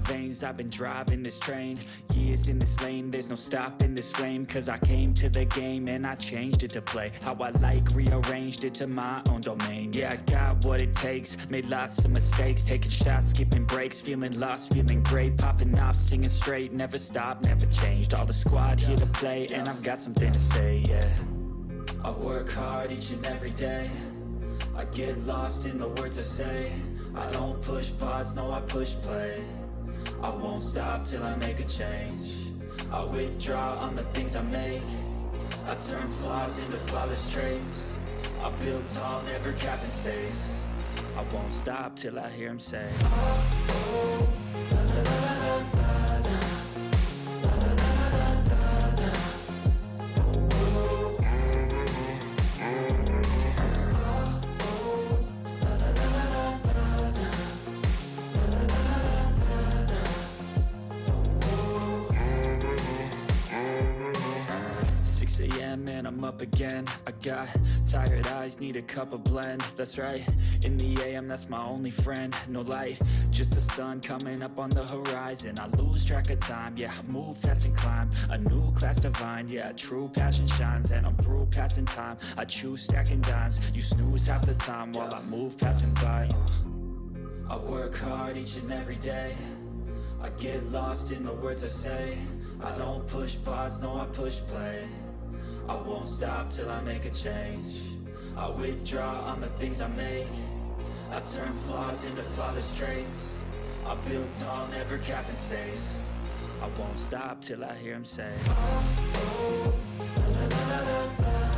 veins, I've been driving this train. Years in this lane, there's no stopping this flame. Cause I came to the game and I changed it to play how I like, rearranged it to my own domain. Yeah, I got what it takes, made lots of mistakes, taking shots, skipping breaks, feeling lost, feeling great, popping off, singing straight, never stopped, never changed. All the squad here to play, and I've got something to say, yeah. I work hard each and every day, I get lost in the words I say. I don't push pause, no I push play. I won't stop till I make a change. I withdraw on the things I make. I turn flaws into flawless traits. I build tall, never capping space. I won't stop till I hear him say, oh, la, la, la, la, la, la. And I'm up again. I got tired eyes, need a cup of blend. That's right, in the AM, that's my only friend. No light, just the sun coming up on the horizon. I lose track of time, yeah, I move fast and climb a new class divine, yeah, true passion shines. And I'm through passing time, I choose stacking dimes. You snooze half the time while I move passing by. I work hard each and every day, I get lost in the words I say. I don't push pause, no I push play. I won't stop till I make a change. I withdraw on the things I make. I turn flaws into flawless traits. I build tall, never capping space. I won't stop till I hear him say, oh, la, la, la, la, la.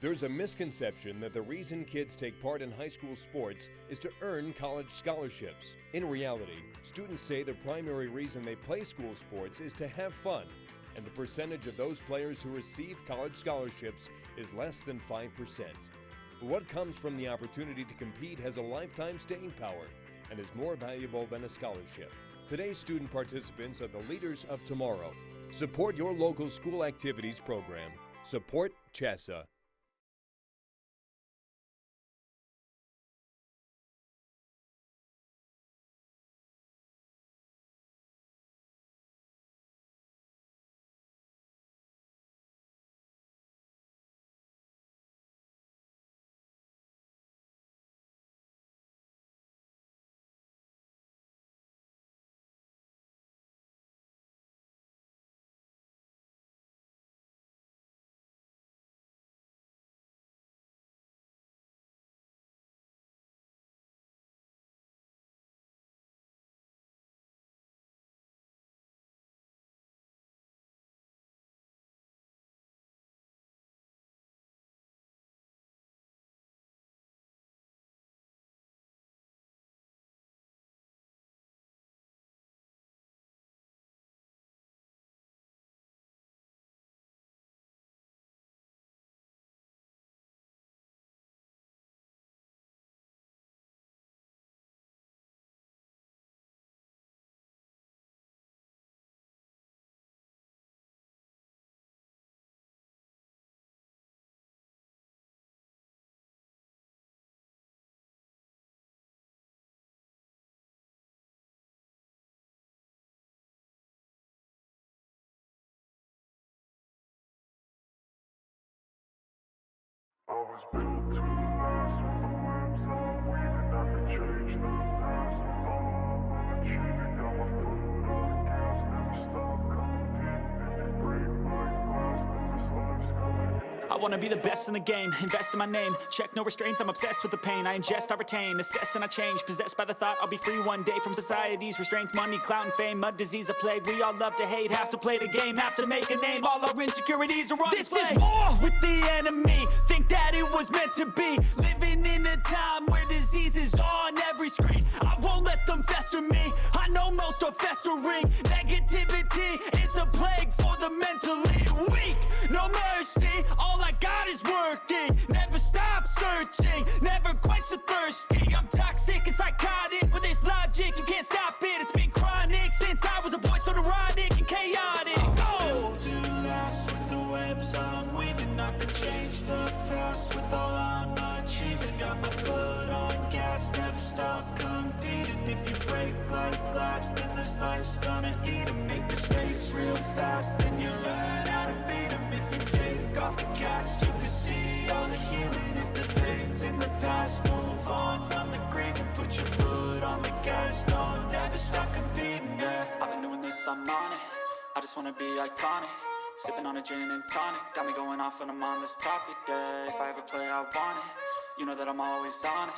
There's a misconception that the reason kids take part in high school sports is to earn college scholarships. In reality, students say the primary reason they play school sports is to have fun, and the percentage of those players who receive college scholarships is less than 5%. But what comes from the opportunity to compete has a lifetime staying power and is more valuable than a scholarship. Today's student participants are the leaders of tomorrow. Support your local school activities program. Support CHSA. I was built to last with the webs I'm weaving. I can change the past with all I'm achieving. Got my foot on the gas, never stop competing. If you break my glass, then this life's gonna end. I wanna be the best in the game, invest in my name. Check no restraints, I'm obsessed with the pain. I ingest, I retain, assess and I change. Possessed by the thought I'll be free one day from society's restraints. Money, clout and fame, mud, disease, a plague. We all love to hate, have to play the game, have to make a name. All our insecurities are on display. This is war with the enemy, think that it was meant to be. Living in a time where disease is on every screen. I won't let them fester me, I know most are festering. Negativity is a plague for the mentally weak. No mercy, all I got is working. Never stop searching, never quite so thirsty. I'm toxic and psychotic, but there's logic, you can't stop it. It's been chronic since I was a boy, so neurotic and chaotic. Built to last with the webs I'm weaving. I could change the past with all I'm achieving. Got my foot on gas, never stop competing. If you break like glass, then this life's gonna eat 'em. Make mistakes real fast, then you learn how to beat 'em. If you take off the cast, you can see all the healing. If the pain's in the past, move on from the grave and put your foot on the gas. No, never stop competing, yeah. I've been doing this, I'm on it. I just wanna be iconic. Sipping on a gin and tonic, got me going off when I'm on this topic, yeah. If I ever play, I want it. You know that I'm always honest.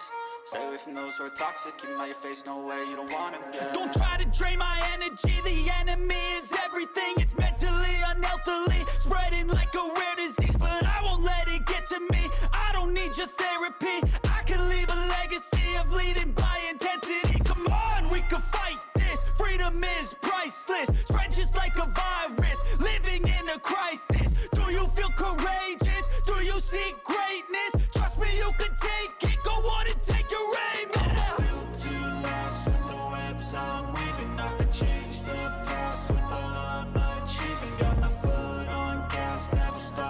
Stay away from those who are toxic. Keep them out your face, no way, you don't want it, yeah. Don't try to drain my energy. The enemy is everything. It's mentally, unhealthily, spreading like a rare disease. But I won't let it get to me. I don't need your therapy. I can leave a legacy of leading by intensity. Come on, we can fight this. Freedom is priceless. Spread just like a virus. Living in a crisis. Do you feel courageous? Do you see greatness? Trust me, you can take it. Go on and take your aim. I'm built to last with the webs I'm weaving. I can change the past with all I'm achieving. Got my foot on gas, never stop.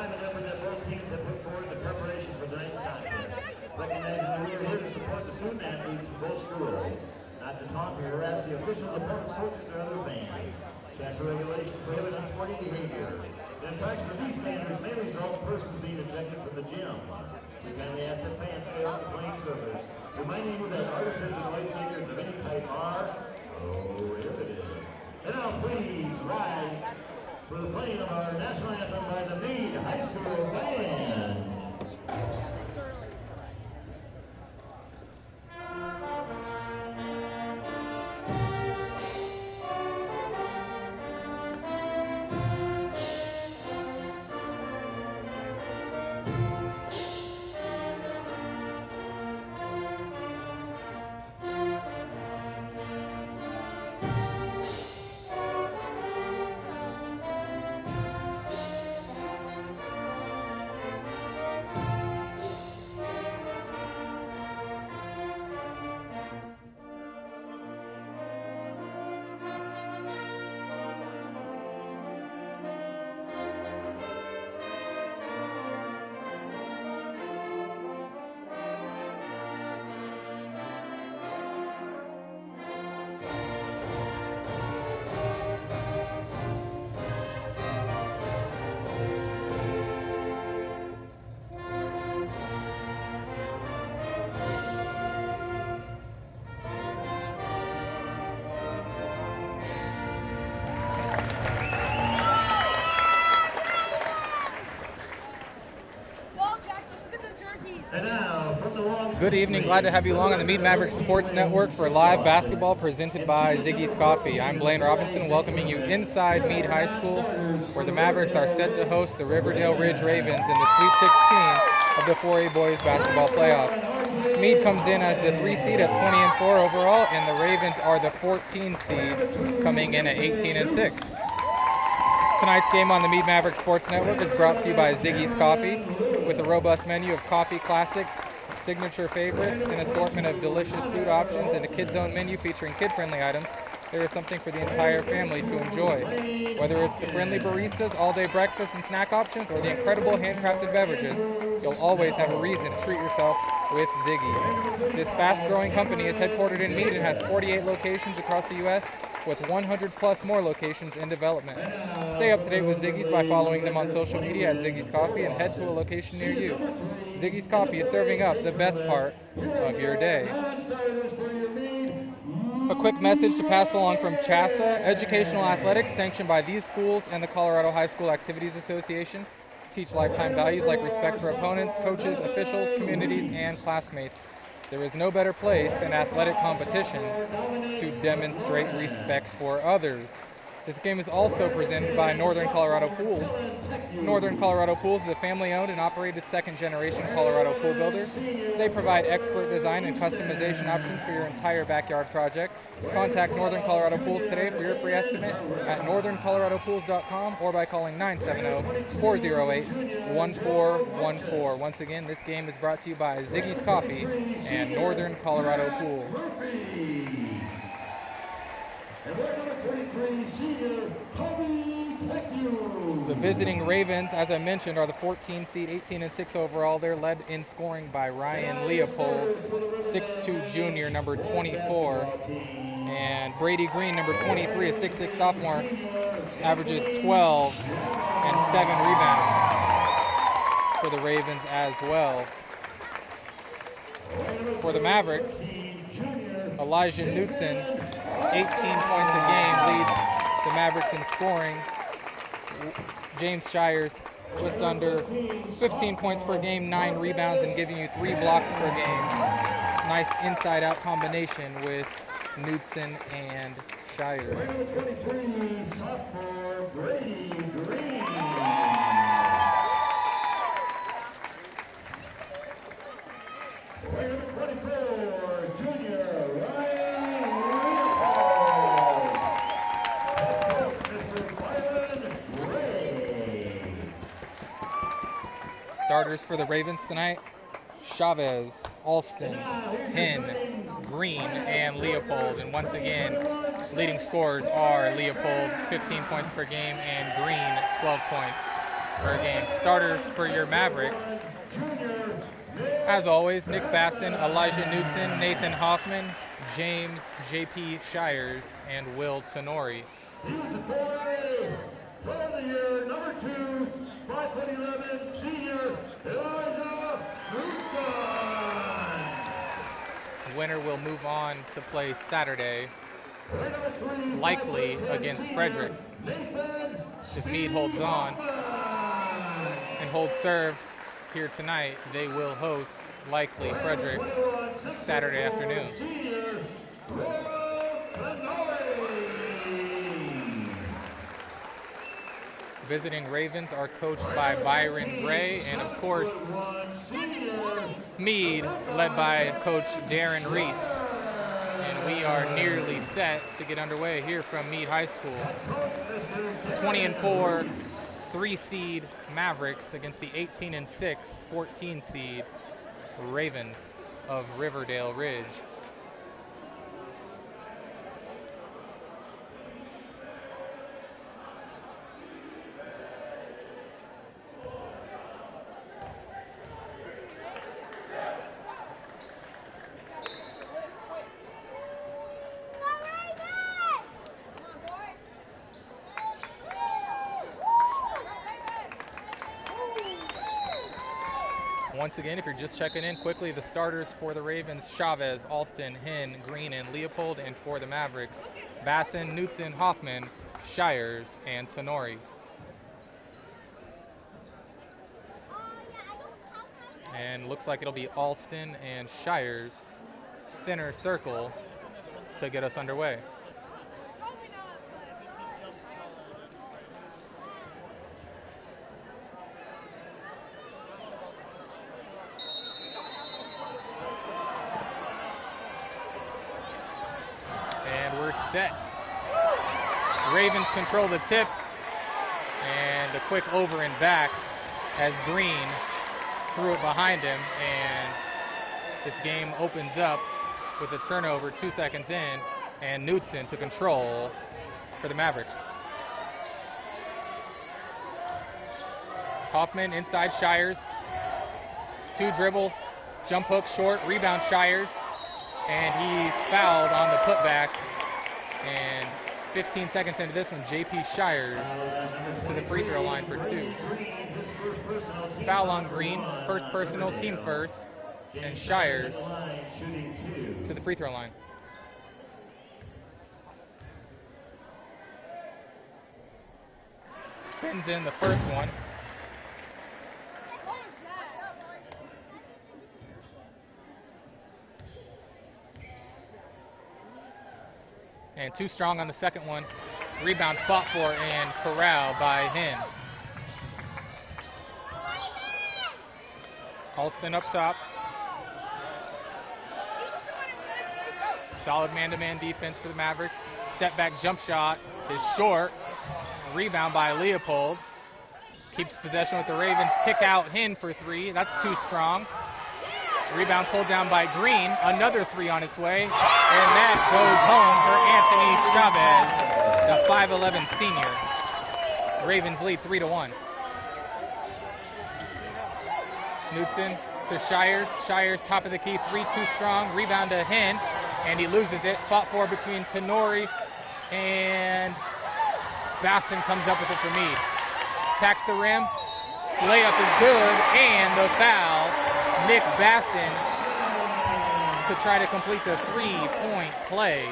time and effort that both teams have put forward in the preparation for tonight's contest. Recognizing that we are here to support the student athletes from both schools, not to taunt or harass the officials, opponents, coaches, or other fans. Transfer regulations prohibit unsporting behavior. The infraction of these standards may result in persons being ejected from the gym. We kindly ask that fans stay off the playing surface, reminding you that artificial noisemakers of any type are prohibited. And now please rise for the playing of our national anthem by the Mead High School Band. Good evening, glad to have you along on the Mead Maverick Sports Network for live basketball presented by Ziggy's Coffee. I'm Blaine Robinson, welcoming you inside Mead High School, where the Mavericks are set to host the Riverdale Ridge Ravens in the Sweet 16 of the 4A Boys Basketball Playoffs. Mead comes in as the 3 seed at 20-4 overall, and the Ravens are the 14 seed, coming in at 18-6. Tonight's game on the Mead Maverick Sports Network is brought to you by Ziggy's Coffee, with a robust menu of coffee classics, signature favorites, an assortment of delicious food options, and a kids-own menu featuring kid-friendly items. There is something for the entire family to enjoy. Whether it's the friendly baristas, all-day breakfast and snack options, or the incredible handcrafted beverages, you'll always have a reason to treat yourself with Ziggy. This fast-growing company is headquartered in Mead and has 48 locations across the U.S., with 100-plus more locations in development. Stay up to date with Ziggy's by following them on social media at Ziggy's Coffee and head to a location near you. Ziggy's Coffee is serving up the best part of your day. A quick message to pass along from CHASA, Educational Athletics, sanctioned by these schools and the Colorado High School Activities Association, teach lifetime values like respect for opponents, coaches, officials, communities, and classmates. There is no better place than athletic competition to demonstrate respect for others. This game is also presented by Northern Colorado Pools. Northern Colorado Pools is a family-owned and operated second-generation Colorado pool builder. They provide expert design and customization options for your entire backyard project. Contact Northern Colorado Pools today for your free estimate at northerncoloradopools.com or by calling 970-408-1414. Once again, this game is brought to you by Ziggy's Coffee and Northern Colorado Pools. The visiting Ravens, as I mentioned, are the 14 seed, 18-6 overall. They're led in scoring by Ryan Leopold, 6'2" junior, number 24. And Brady Green, number 23, a 6'6" sophomore, averages 12 and 7 rebounds for the Ravens as well. For the Mavericks, Elijah Knutson, 18 points a game, leads the Mavericks in scoring. James Shires, just under 15 points per game, 9 rebounds, and giving you 3 blocks per game. Nice inside-out combination with Knutson and Shires. Sophomore Brady Green. Player 24, junior Ryan Leopold. Mr. Byron Ray. Starters for the Ravens tonight: Chavez, Alston, Penn, Green, and Leopold. And once again, leading scorers are Leopold, 15 points per game, and Green, 12 points. per game. Starters for your Mavericks, as always, Nick Baston, Elijah Newton, Nathan Hoffman, James J.P. Shires, and Will Tenori. Number 2, 5'11", senior, Elijah Newton. Winner will move on to play Saturday, likely against Frederick. If Mead holds on and holds serve here tonight, they will host, likely, Frederick Saturday afternoon. Visiting Ravens are coached by Byron Gray, and of course, Mead, led by Coach Darren Reese. And we are nearly set to get underway here from Mead High School. 20-4, 3-seed Mavericks against the 18-6, 14-seed Ravens of Riverdale Ridge. Once again, if you're just checking in quickly, the starters for the Ravens: Chavez, Alston, Hinn, Green, and Leopold. And for the Mavericks: Basson, Knutson, Hoffman, Shires, and Tenori. And looks like it'll be Alston and Shires center circle to get us underway. Set. Ravens control the tip, and a quick over and back as Green threw it behind him, and this game opens up with a turnover 2 seconds in, and Knutson to control for the Mavericks. Hoffman inside Shires, 2 dribble, jump hook short, rebound Shires, and he's fouled on the putback. And 15 seconds into this one, J.P. Shires to the free throw line for 2. Foul on Green, first personal, team first, and Shires to the free throw line. Spins in the first one. And too strong on the second one. Rebound fought for and corralled by Hinn. Alston up top. Solid man-to-man defense for the Mavericks. Step back jump shot is short. Rebound by Leopold. Keeps possession with the Ravens. Kick out Hinn for 3. That's too strong. Rebound pulled down by Green. Another 3 on its way. And that goes home for Anthony Chavez, the 5'11 senior. Ravens lead 3-1. Knutson to Shires. Shires top of the key. 3 too strong. Rebound to Hinn. And he loses it. Fought for between Tenori and Baston comes up with it for Mead. Attacks the rim. Layup is good. And the foul. Nick Baston to try to complete the 3-point play.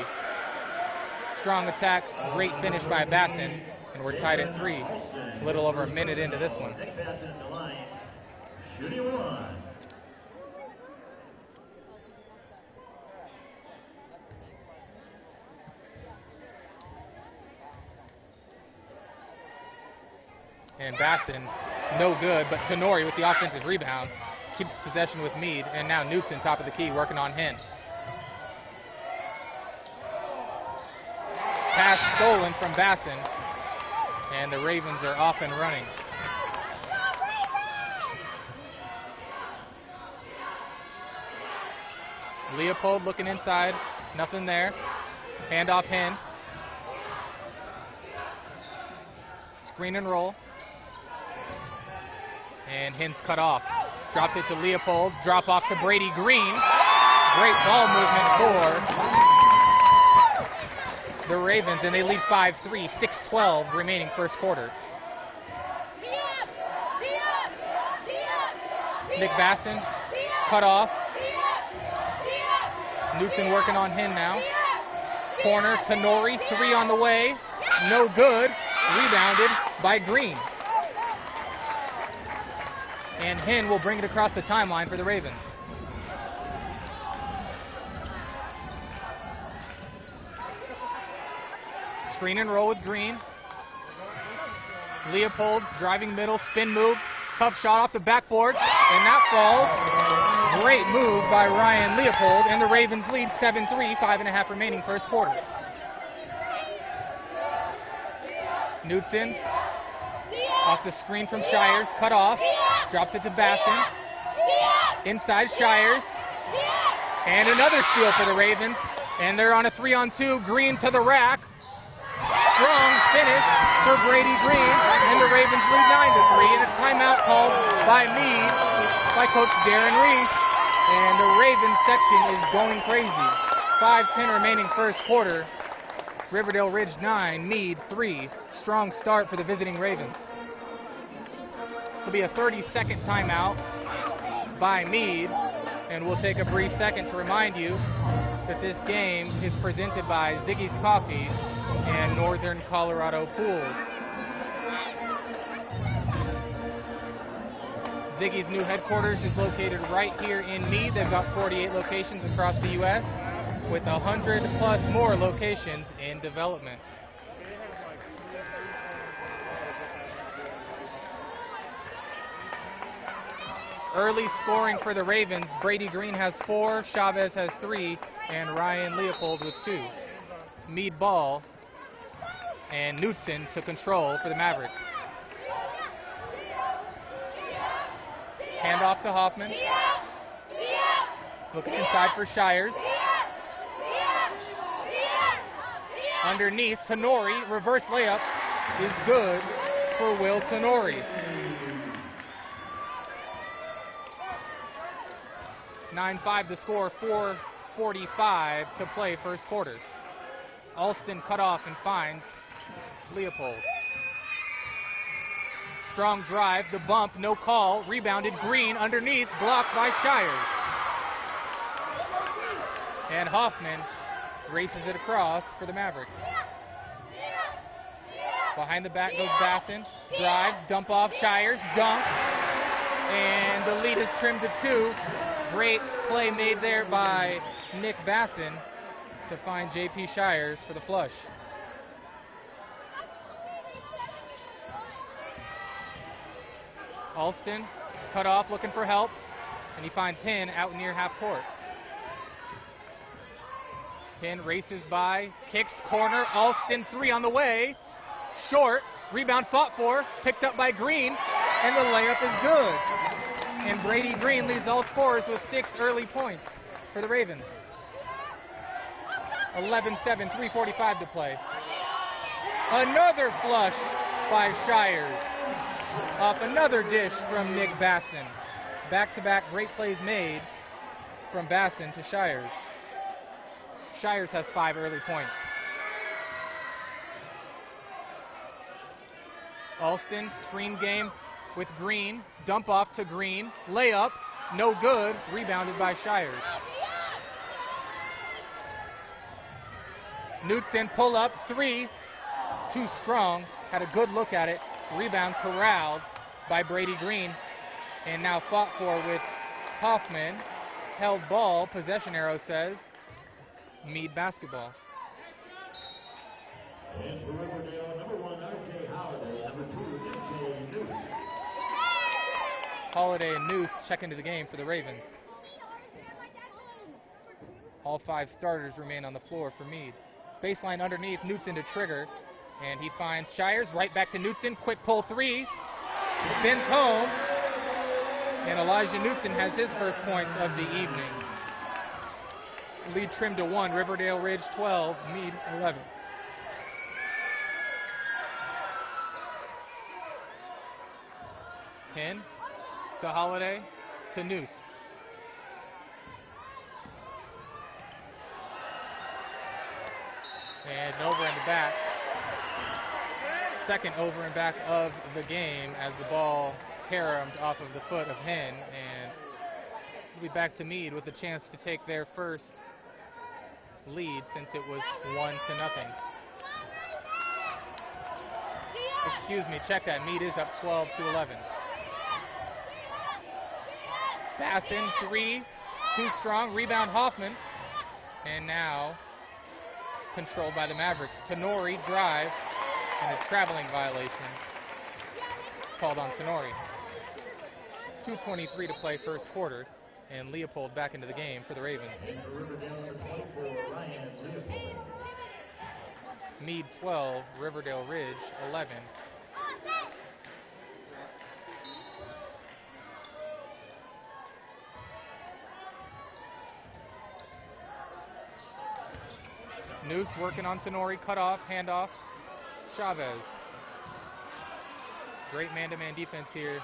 Strong attack, great finish by Baston, and we're tied at 3. A little over a minute into this one. And Baston, no good, but Tenori with the offensive rebound keeps possession with Mead, and now Newton top of the key working on Hinn. Pass stolen from Basson, and the Ravens are off and running. Leopold looking inside, nothing there. Handoff Hinn. Screen and roll. And Hin's cut off. Drops it to Leopold. Drop off to Brady Green. Great ball movement for the Ravens, and they lead 5-3, 6:12 remaining first quarter. Nick Basson, cut off. Newton working on Hin now. Corner, Tenori, three on the way. No good. Rebounded by Green. And Hin will bring it across the timeline for the Ravens. Screen and roll with Green. Leopold driving middle, spin move. Tough shot off the backboard, and that falls. Great move by Ryan Leopold, and the Ravens lead 7-3, 5.5 remaining first quarter. Knudsen off the screen from Shires, cut off, drops it to Basson. Inside Shires, and another steal for the Ravens, and they're on a 3-on-2. Green to the rack. Strong finish for Brady Green, and the Ravens lead 9-3, and a timeout called by Mead by Coach Darren Reese, and the Ravens section is going crazy. 5:10 remaining first quarter. Riverdale Ridge 9, Mead 3. Strong start for the visiting Ravens. This will be a 30-second timeout by Mead, and we'll take a brief second to remind you that this game is presented by Ziggy's Coffee and Northern Colorado Pools. Ziggy's new headquarters is located right here in Mead. They've got 48 locations across the U.S. with 100 plus more locations in development. Early scoring for the Ravens. Brady Green has 4, Chavez has 3, and Ryan Leopold with 2. Mead ball, and Knudsen to control for the Mavericks. Hand off to Hoffman. Looking inside for Shires. Underneath, Tenori, reverse layup is good for Will Tenori. 9-5 to score, 4:45 to play first quarter. Alston cut off and finds Leopold. Strong drive, the bump, no call, rebounded Green underneath, blocked by Shires. And Hoffman races it across for the Mavericks. Behind the back goes Basson, drive, dump off Shires, dunk, and the lead is trimmed to 2. Great play made there by Nick Basson to find J.P. Shires for the flush. Alston cut off looking for help, and he finds Hin out near half court. Hin races by, kicks corner, Alston 3 on the way, short, rebound fought for, picked up by Green, and the layup is good. And Brady Green leads all scorers with 6 early points for the Ravens. 11-7, 3:45 to play. Another flush by Shires. Off another dish from Nick Basson. Back-to-back great plays made from Basson to Shires. Shires has 5 early points. Alston, screen game with Green. Dump off to Green. Layup, no good. Rebounded by Shires. Knudsen pull up, 3. Too strong. Had a good look at it. Rebound corralled by Brady Green. And now fought for with Hoffman. Held ball, possession arrow says Mead basketball. And for Riverdale, number 1, R.J. Holiday, number 2, M.J. Newt. Holiday and Noose check into the game for the Ravens. All 5 starters remain on the floor for Mead. Baseline underneath, Knudsen to trigger, and he finds Shires, right back to Knudsen, quick pull 3, spins home, and Elijah Knudsen has his first points of the evening. Lead trimmed to 1, Riverdale Ridge 12, Mead 11. Hin To Holiday. To Noose. And over and back. Second over and back of the game as the ball caromed off of the foot of Hen, and we'll be back to Mead with a chance to take their first lead since it was 1-0. Excuse me, check that. Mead is up 12-11. Bassin, 3, too strong. Rebound Hoffman, and now controlled by the Mavericks. Tenori drive, and a traveling violation called on Tenori. 2:23 to play first quarter, and Leopold back into the game for the Ravens. Mead 12, Riverdale Ridge 11. Noose working on Tenori, cut off, handoff, Chavez. Great man-to-man defense here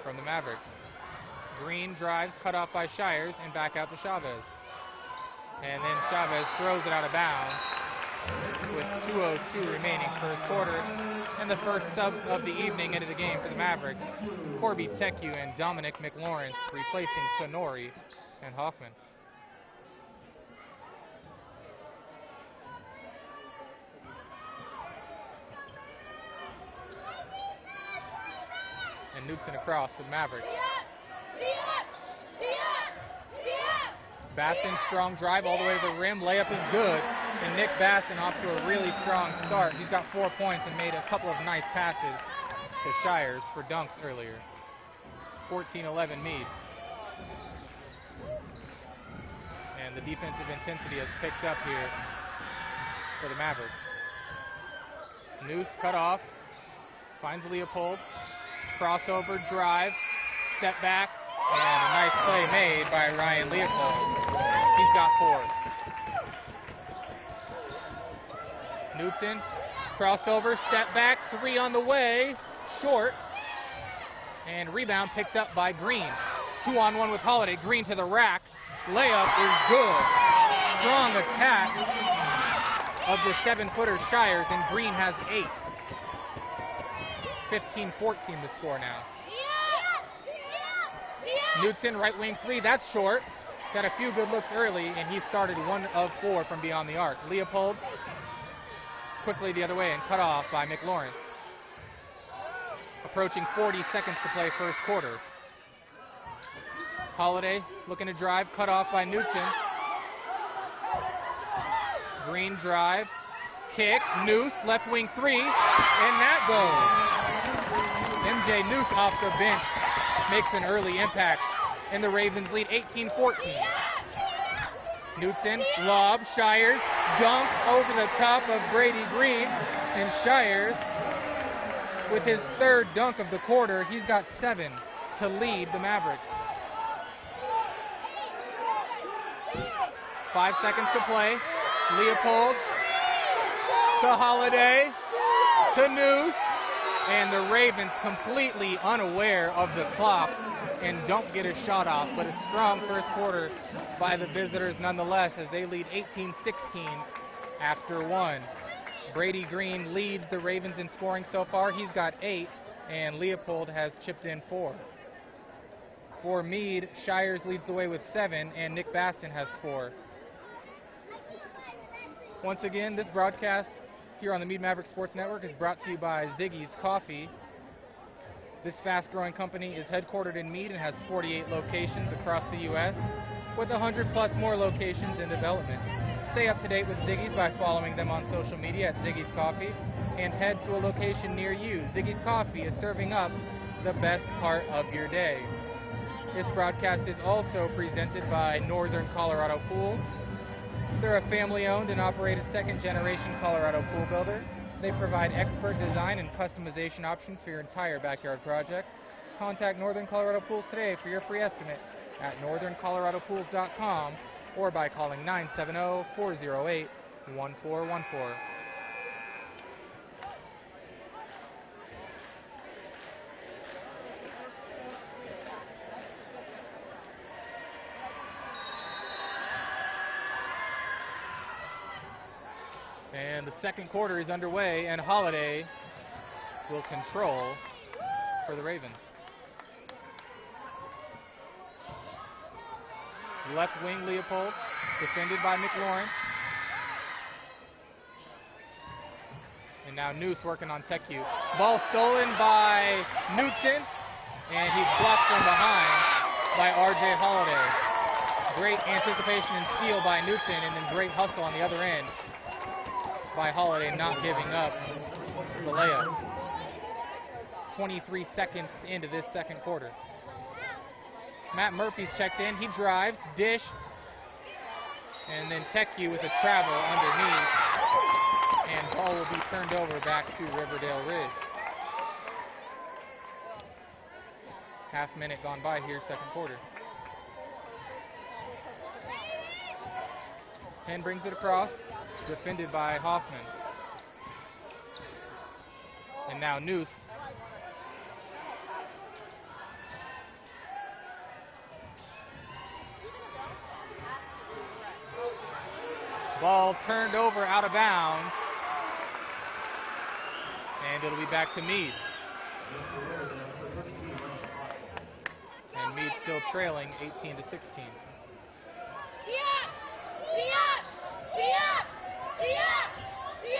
from the Mavericks. Green drives, cut off by Shires, and back out to Chavez. And then Chavez throws it out of bounds with 2:02 remaining first quarter. And the first subs of the evening into the game for the Mavericks. Corby Teku and Dominic McLaurin replacing Tenori and Hoffman. And Newton across for the Mavericks. Bassin, strong drive all the way to the rim. Layup is good. And Nick Bassin off to a really strong start. He's got 4 points and made a couple of nice passes to Shires for dunks earlier. 14-11 Mead. And the defensive intensity has picked up here for the Mavericks. Noose cut off. Finds Leopold. Crossover drive. Step back. And a nice play made by Ryan Leopold. He's got 4. Newton, crossover, step back, 3 on the way, short. And rebound picked up by Green. 2-on-1 with Holiday. Green to the rack. Layup is good. Strong attack of the 7-footer Shires, and Green has 8. 15-14 the score now. Newton, right wing 3, that's short. Got a few good looks early, and he started 1 of 4 from beyond the arc. Leopold, quickly the other way and cut off by McLaurin. Approaching 40 seconds to play first quarter. Holiday looking to drive, cut off by Newton. Green drive, kick, Noose, left wing 3, and that goes. MJ Noose off the bench makes an early impact, and the Ravens lead 18-14. Newton, lob, Shires, dunk over the top of Brady Green, and Shires, with his 3rd dunk of the quarter, he's got 7 to lead the Mavericks. 5 seconds to play. Leopold to Holiday to Noose, and the Ravens completely unaware of the clock and don't get a shot off, but a strong first quarter by the visitors nonetheless as they lead 18-16 after 1. Brady Green leads the Ravens in scoring so far. He's got 8, and Leopold has chipped in 4. For Mead, Shires leads the way with 7, and Nick Bastin has 4. Once again, this broadcast here on the Mead Maverick Sports Network is brought to you by Ziggy's Coffee. This fast-growing company is headquartered in Mead and has 48 locations across the U.S., with 100-plus more locations in development. Stay up to date with Ziggy's by following them on social media at Ziggy's Coffee, and head to a location near you. Ziggy's Coffee is serving up the best part of your day. This broadcast is also presented by Northern Colorado Pools. They're a family-owned and operated second-generation Colorado pool builder. They provide expert design and customization options for your entire backyard project. Contact Northern Colorado Pools today for your free estimate at northerncoloradopools.com or by calling 970-408-1414. And the second quarter is underway, and Holiday will control for the Ravens. Left wing Leopold, defended by McLaurin. And now Noose working on TechU. Ball stolen by Knutson, and he's blocked from behind by R.J. Holiday. Great anticipation and steal by Knutson, and then great hustle on the other end by Holiday, not giving up the layup. 23 seconds into this second quarter. Matt Murphy's checked in. He drives, dish, and then TechU with a travel underneath, and ball will be turned over back to Riverdale Ridge. Half minute gone by here, second quarter. Penn brings it across, defended by Hoffman. And now Noose. Ball turned over out of bounds. And it'll be back to Mead. And Mead still trailing 18 to 16.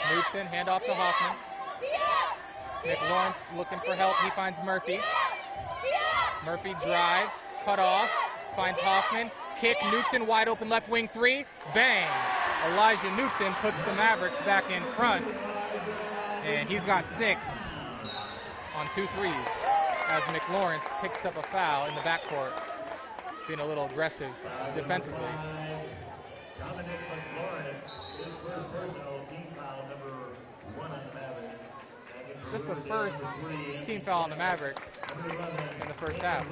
Knutson, handoff to Hoffman. McLaurin looking for help. He finds Murphy. Murphy drives, cut off, finds Hoffman. Kick, Knutson wide open left wing three. Bang! Elijah Knutson puts the Mavericks back in front. And he's got 6 on 2 threes as McLaurin picks up a foul in the backcourt, being a little aggressive defensively. Just the first team foul on the Mavericks in the first half.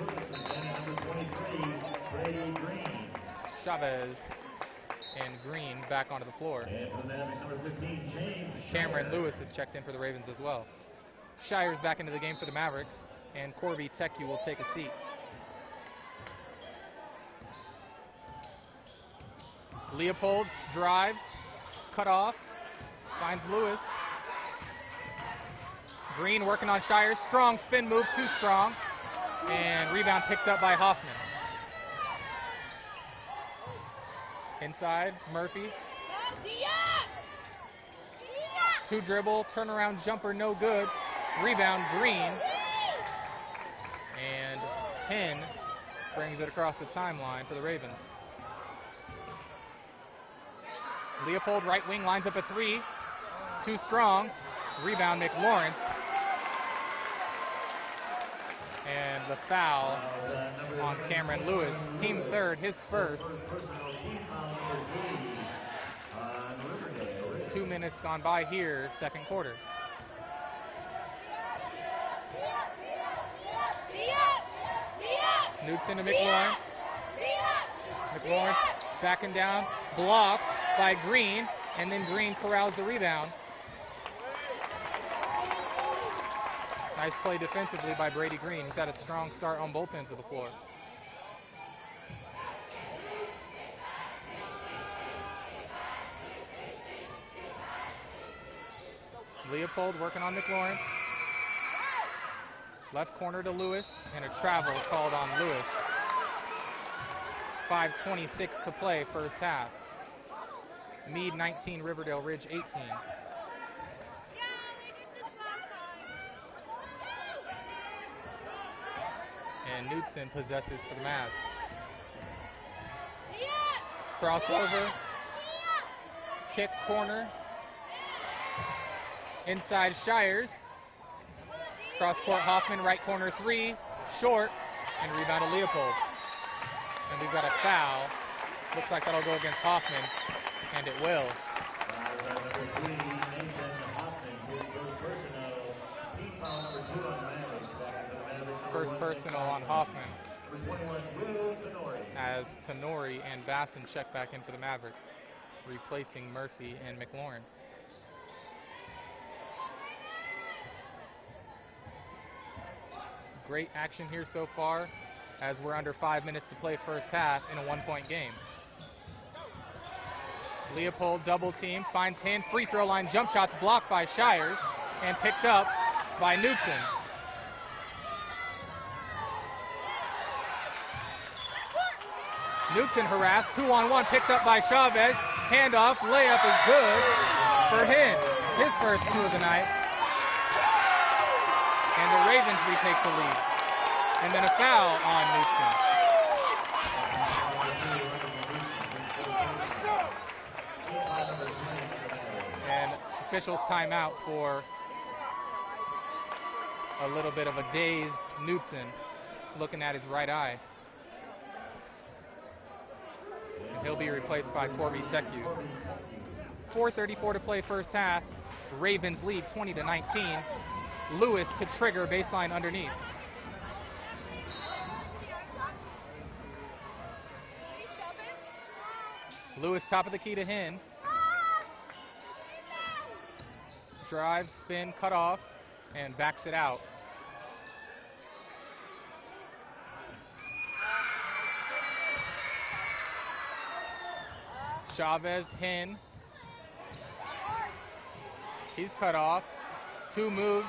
Chavez and Green back onto the floor. Cameron Lewis is checked in for the Ravens as well. Shire's back into the game for the Mavericks, and Corby TechU will take a seat. Leopold drives, cut off, finds Lewis. Green working on Shire, strong spin move, too strong, and rebound picked up by Hoffman. Inside, Murphy. 2 dribble, turnaround jumper, no good. Rebound, Green. And Penn brings it across the timeline for the Ravens. Leopold, right wing, lines up a 3. Too strong. Rebound, McLaurin. And the foul on Cameron Lewis. Team third, his first. 2 minutes gone by here, second quarter. Knutson to McLaurin. McLaurin backing down, blocked by Green, and then Green corrals the rebound. Nice play defensively by Brady Green. He's had a strong start on both ends of the floor. Leopold working on McLaurin. Left corner to Lewis, and a travel called on Lewis. 5:26 to play, first half. Mead 19, Riverdale Ridge 18. And Knutson possesses for the Mavs. Crossover. Kick corner. Inside Shires. Cross court Hoffman, right corner 3. Short. And rebound to Leopold. And we've got a foul. Looks like that'll go against Hoffman. And it will. First personal on Hoffman, as Tenori and Basson check back in for the Mavericks, replacing Murphy and McLaurin. Great action here so far, as we're under 5 minutes to play first half in a 1-point game. Leopold double team, finds Hin, free throw line jump shots blocked by Shires and picked up by Newton. Newton harassed, 2-on-1, picked up by Chavez. Handoff, layup is good for Hin. His first 2 of the night. And the Ravens retake the lead. And then a foul on Newton. And officials timeout for a little bit of a dazed Newton, looking at his right eye. And he'll be replaced by Corby Teku. 4:34 to play first half. Ravens lead 20-19. Lewis to trigger, baseline underneath. Lewis top of the key to Hin. Drive, spin, cut off, and backs it out. Chavez, Hin. He's cut off. 2 moves.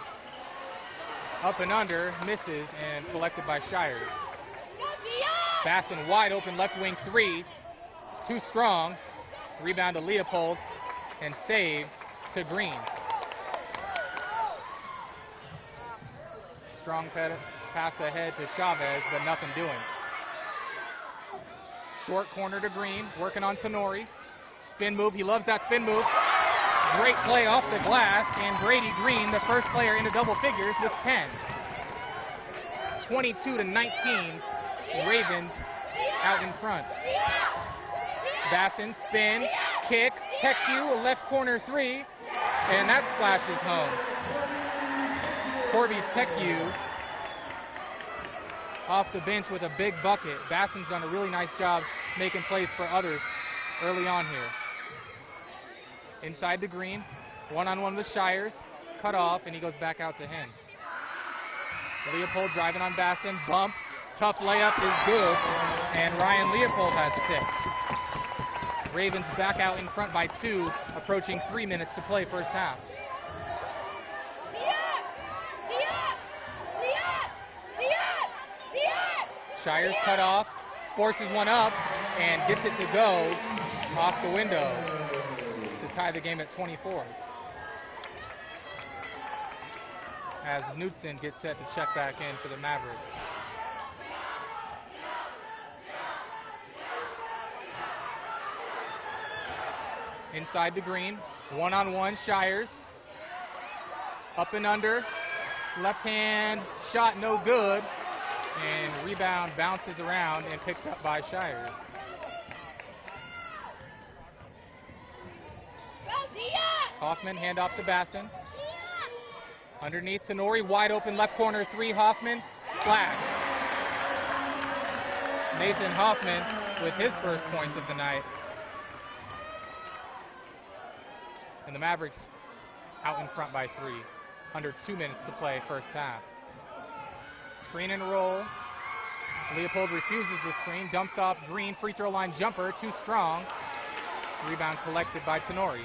Up and under, misses, and collected by Shires. Basson wide open left wing 3. Too strong. Rebound to Leopold and save to Green. Strong pass ahead to Chavez, but nothing doing. Short corner to Green, working on Tenori. Spin move, he loves that spin move. Great play off the glass, and Brady Green, the first player into double figures, with 10. 22-19, Ravens out in front. Basson, spin, kick, Teku, left corner 3, and that splashes home. Corby Teku off the bench with a big bucket. Basson's done a really nice job making plays for others early on here. Inside to Green, one-on-one with Shires, cut off, and he goes back out to Hin. Leopold driving on Basson, bump, tough layup is good, and Ryan Leopold has 6. Ravens back out in front by 2, approaching 3 minutes to play first half. Shires cut off, forces one up, and gets it to go off the window to tie the game at 24. As Knutson gets set to check back in for the Mavericks. Inside to Green, one-on-one, Shires. Up and under, left hand shot no good, and rebound bounces around and picked up by Shires. Hoffman, handoff to Basson. Underneath Tenori, wide open left corner 3, Hoffman, flat. Nathan Hoffman with his first points of the night. And the Mavericks out in front by 3. Under 2 minutes to play first half. Screen and roll. Leopold refuses the screen, dumps off Green, free throw line jumper, too strong. Rebound collected by Tenori.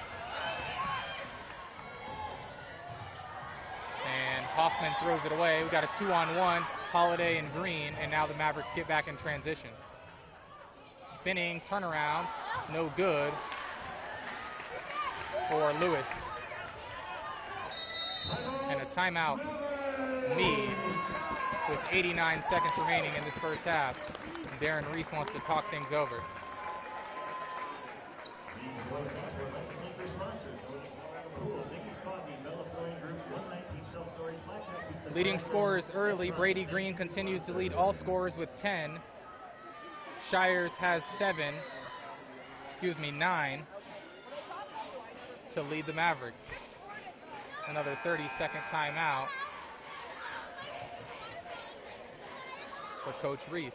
And Hoffman throws it away. We got a 2-on-1, Holiday and Green, and now the Mavericks get back in transition. Spinning, turnaround, no good for Lewis. And a timeout, Mead, with 89 seconds remaining in this first half. Darren Reese wants to talk things over. Leading scorers early, Brady Green continues to lead all scorers with 10. Shires has 9 to lead the Mavericks. Another 30-second timeout for Coach Reese.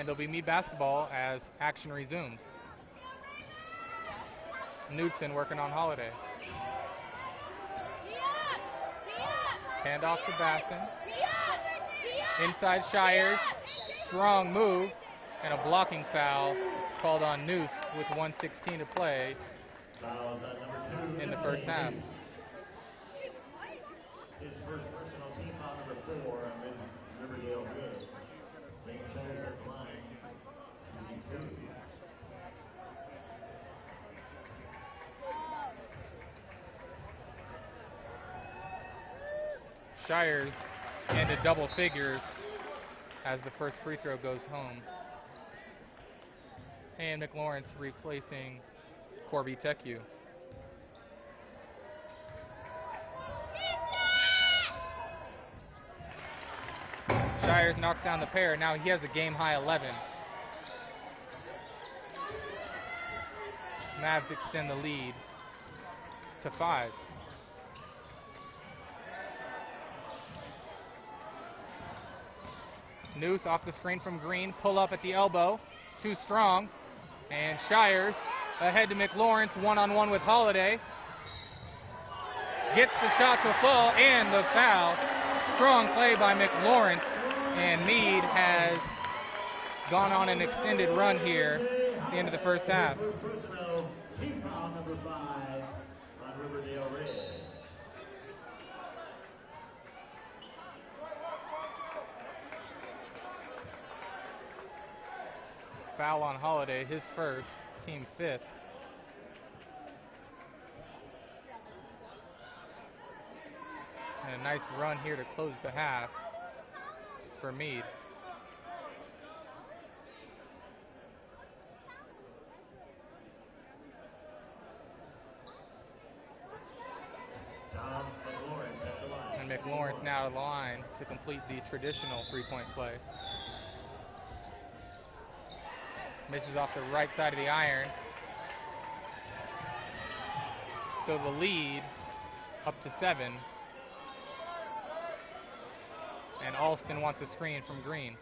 and it'll be Mead basketball as action resumes. Knudsen working on Holiday. Handoff to Basson. Inside Shires. Strong move and a blocking foul called on Noose with 1:16 to play in the first half. His first personal team foul number 4 with Riverdale good. Lane shoulders at the line. 2. Shires into double figures as the first free throw goes home. And McLaurin replacing Corby Tecu. Shires knocks down the pair. Now he has a game-high 11. Mavs extend the lead to 5. Noose off the screen from Green. Pull up at the elbow. Too strong. And Shires ahead to McLaurin. One-on-one with Holiday. Gets the shot to fall and the foul. Strong play by McLaurin. And Mead has gone on an extended run here at the end of the first half. Team foul number 5 on Riverdale Red. Foul on Holiday, his first, team 5th. And a nice run here to close the half for Mead. And McLaurin's now to the line to complete the traditional three-point play. Misses off the right side of the iron. So the lead up to 7. And Alston wants a screen from Green.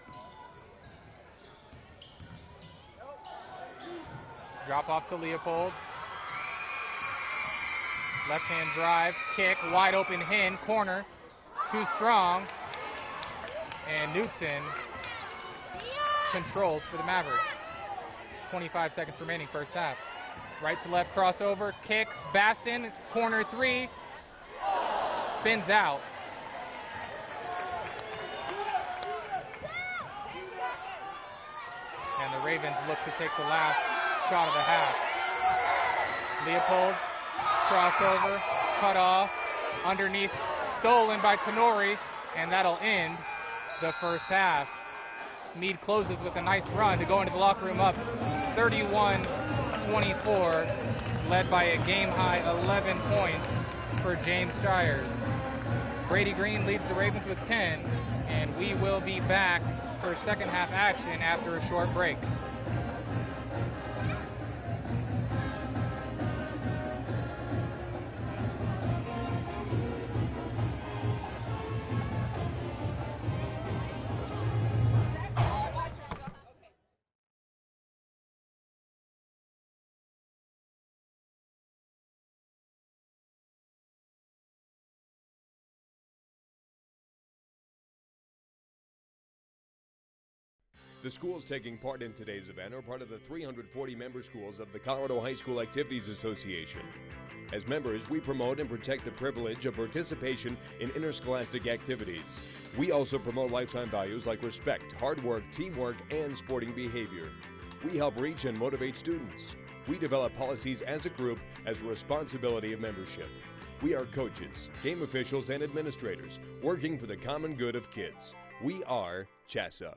Drop off to Leopold. Left-hand drive, kick, wide open Hin, corner. Too strong. And Knudsen controls for the Mavericks. 25 seconds remaining, first half. Right to left crossover, kick, Baston, corner 3, spins out. And the Ravens look to take the last shot of the half. Leopold, crossover, cut off, underneath, stolen by Tenori, and that'll end the first half. Mead closes with a nice run to go into the locker room up 31-24, led by a game-high 11 points for James Shires. Brady Green leads the Ravens with 10, and we will be back for second half action after a short break. The schools taking part in today's event are part of the 340 member schools of the Colorado High School Activities Association. As members, we promote and protect the privilege of participation in interscholastic activities. We also promote lifetime values like respect, hard work, teamwork, and sporting behavior. We help reach and motivate students. We develop policies as a group as a responsibility of membership. We are coaches, game officials, and administrators working for the common good of kids. We are CHASA.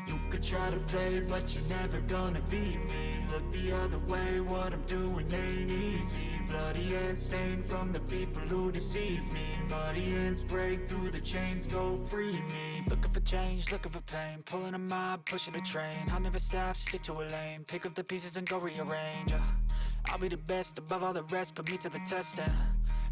You could try to play, but you're never gonna beat me. Look the other way, what I'm doing ain't easy. Bloody hands stained from the people who deceive me. Muddy hands break through the chains, go free me. Looking for change, looking for pain. Pulling a mob, pushing a train. I'll never stop, stick to a lane. Pick up the pieces and go rearrange. I'll be the best above all the rest, put me to the test and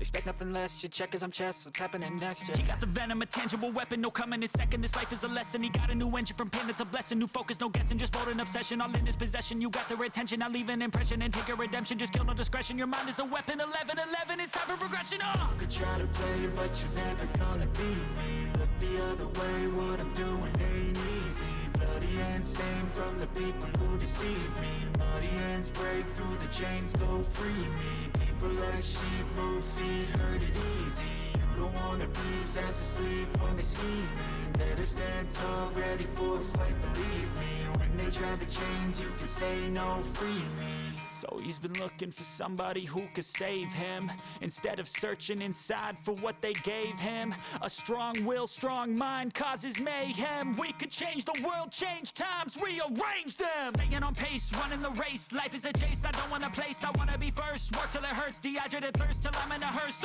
expect nothing less, your check is I'm chess, what's happening next, yeah. He got the venom, a tangible weapon, no coming in second. This life is a lesson, he got a new engine from pain, that's a blessing. New focus, no guessing, just bold and obsession. All in his possession, you got their attention. I'll leave an impression and take your redemption. Just kill, no discretion, your mind is a weapon. 11-11, it's time for progression, You could try to play, but you're never gonna beat me. Look the other way, what I'm doing ain't easy. Bloody hands stained from the people who deceive me. Muddy hands break through the chains, go free me. People like sheep move feet, hurt it easy. You don't wanna be fast asleep when they scheming. Better stand tall, ready for a fight, believe me. When they try to change, you can say no, free me. So he's been looking for somebody who could save him, instead of searching inside for what they gave him. A strong will, strong mind causes mayhem. We could change the world, change times, rearrange them. Staying on pace, running the race. Life is a chase, I don't want a place. I wanna be first, work till it hurts. Dehydrated thirst till I'm in a hearse.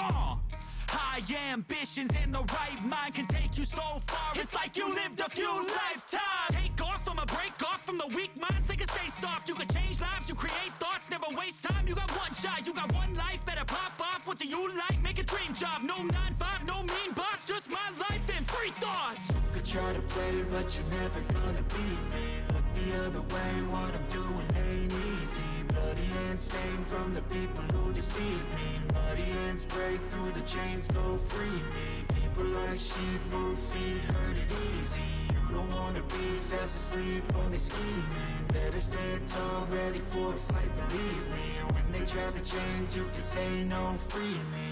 High ambitions in the right mind can take you so far. It's like you lived a few lifetimes. Take off from a break off from the weak minds. They can stay soft. You can change lives, you create thoughts, never waste time. You got one shot, you got one life. Better pop off. What do you like? Make a dream job. No 9-5, no mean boss. Just my life and free thoughts. You could try to play, but you're never gonna beat me. Look the other way, what I'm doing ain't easy. Bloody hands stained from the people who deceive me. Muddy hands break through the chains, go free me. People like sheep move feet, hurt it easy. You don't wanna be fast asleep when they scheming. Better stand tall, ready for a fight, believe me. When they try to change, you can say no, free me.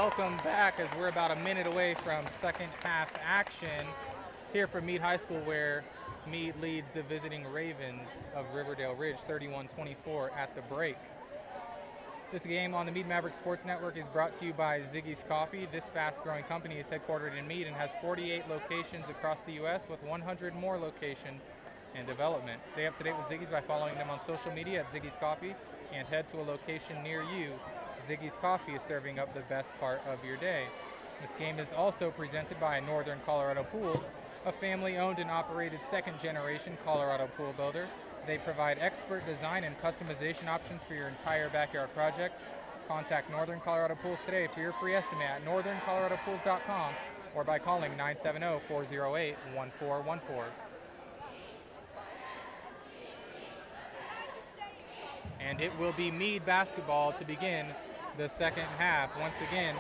welcome back as we're about a minute away from second half action here from Mead High School, where Mead leads the visiting Ravens of Riverdale Ridge 31-24 at the break. This game on the Mead Maverick Sports Network is brought to you by Ziggy's Coffee. This fast-growing company is headquartered in Mead and has 48 locations across the U.S. with 100 more locations in development. Stay up to date with Ziggy's by following them on social media at Ziggy's Coffee and head to a location near you. Ziggy's Coffee is serving up the best part of your day. This game is also presented by Northern Colorado Pools, a family-owned and operated second-generation Colorado pool builder. They provide expert design and customization options for your entire backyard project. Contact Northern Colorado Pools today for your free estimate at northerncoloradopools.com or by calling 970-408-1414. And it will be Mead basketball to begin the second half. Once again,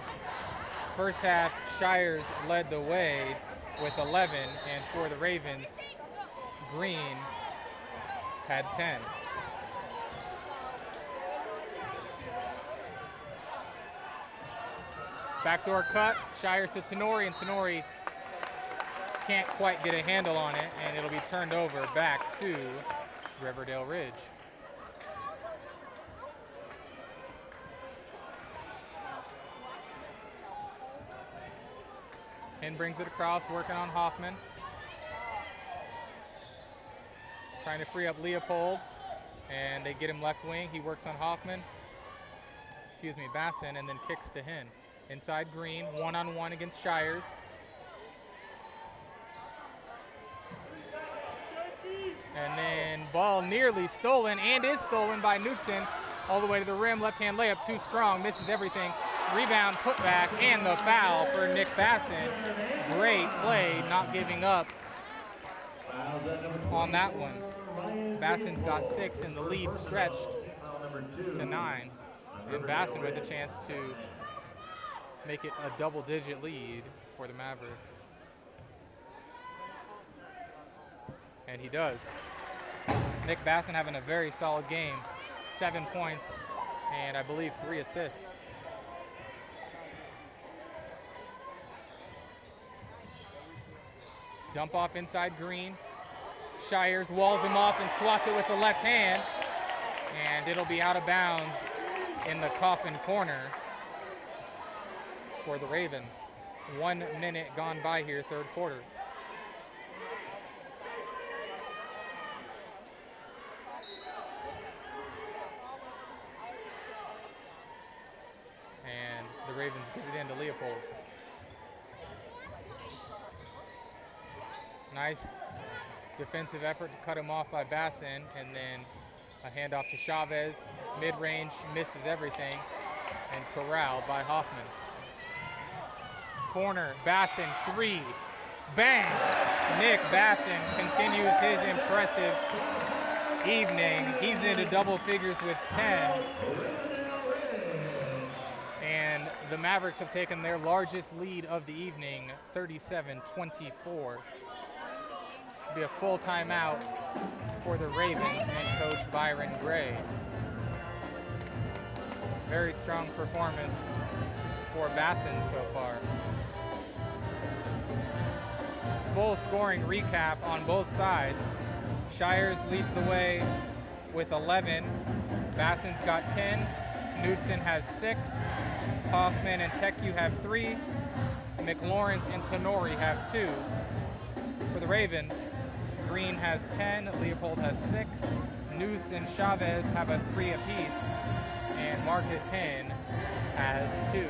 first half, Shires led the way with 11, and for the Ravens, Green had 10. Backdoor cut, Shires to Tenori, and Tenori can't quite get a handle on it, and it'll be turned over back to Riverdale Ridge. Hen brings it across, working on Hoffman. Trying to free up Leopold, and they get him left wing. He works on Hoffman, Bassin, and then kicks to Hen. Inside Green, one-on-one against Shires. And then ball nearly stolen, and is stolen by Knudsen. All the way to the rim, left-hand layup, too strong, misses everything. Rebound, putback, and the foul for Nick Bassin. Great play, not giving up on that one. Bassin's got 6, and the lead stretched to 9. And Bassin with a chance to make it a double-digit lead for the Mavericks. And he does. Nick Bassin having a very solid game. 7 points, and I believe 3 assists. Dump off inside Green. Shires walls him off and swats it with the left hand. And it'll be out of bounds in the coffin corner for the Ravens. 1 minute gone by here, third quarter. And the Ravens give it in to Leopold. Nice defensive effort to cut him off by Bassin, and then a handoff to Chavez. Mid-range, misses everything, and corralled by Hoffman. Corner, Bassin, 3. Bang! Nick Bassin continues his impressive evening. He's into double figures with 10. And the Mavericks have taken their largest lead of the evening, 37-24. Be a full timeout for the Ravens and Coach Byron Gray. Very strong performance for Bassin so far. Full scoring recap on both sides. Shires leads the way with 11. Bassin's got 10. Knudsen has 6. Hoffman and Teku have 3. McLaurin and Tenori have 2. For the Ravens, Green has 10, Leopold has 6, Noose and Chavez have a 3 apiece, and Marcus Hen has 2.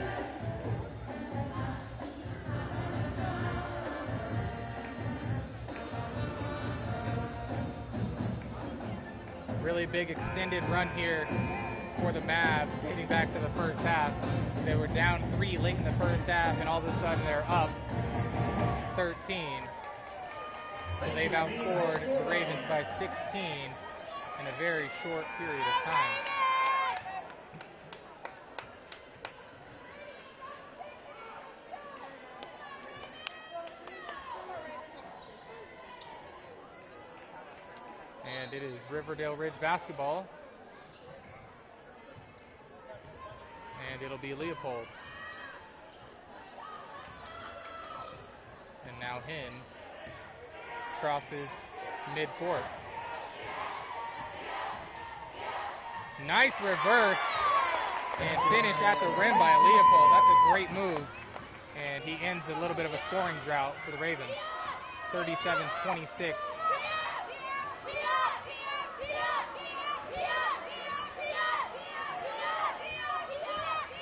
Really big extended run here for the Mavs, getting back to the first half. They were down 3 late in the first half, and all of a sudden they're up 13. So they've outscored the Ravens by 16 in a very short period of time. And it is Riverdale Ridge basketball. And it'll be Leopold. Now Hinn crosses midcourt. Nice reverse and finish at the rim by Leopold. That's a great move. And he ends a little bit of a scoring drought for the Ravens. 37-26.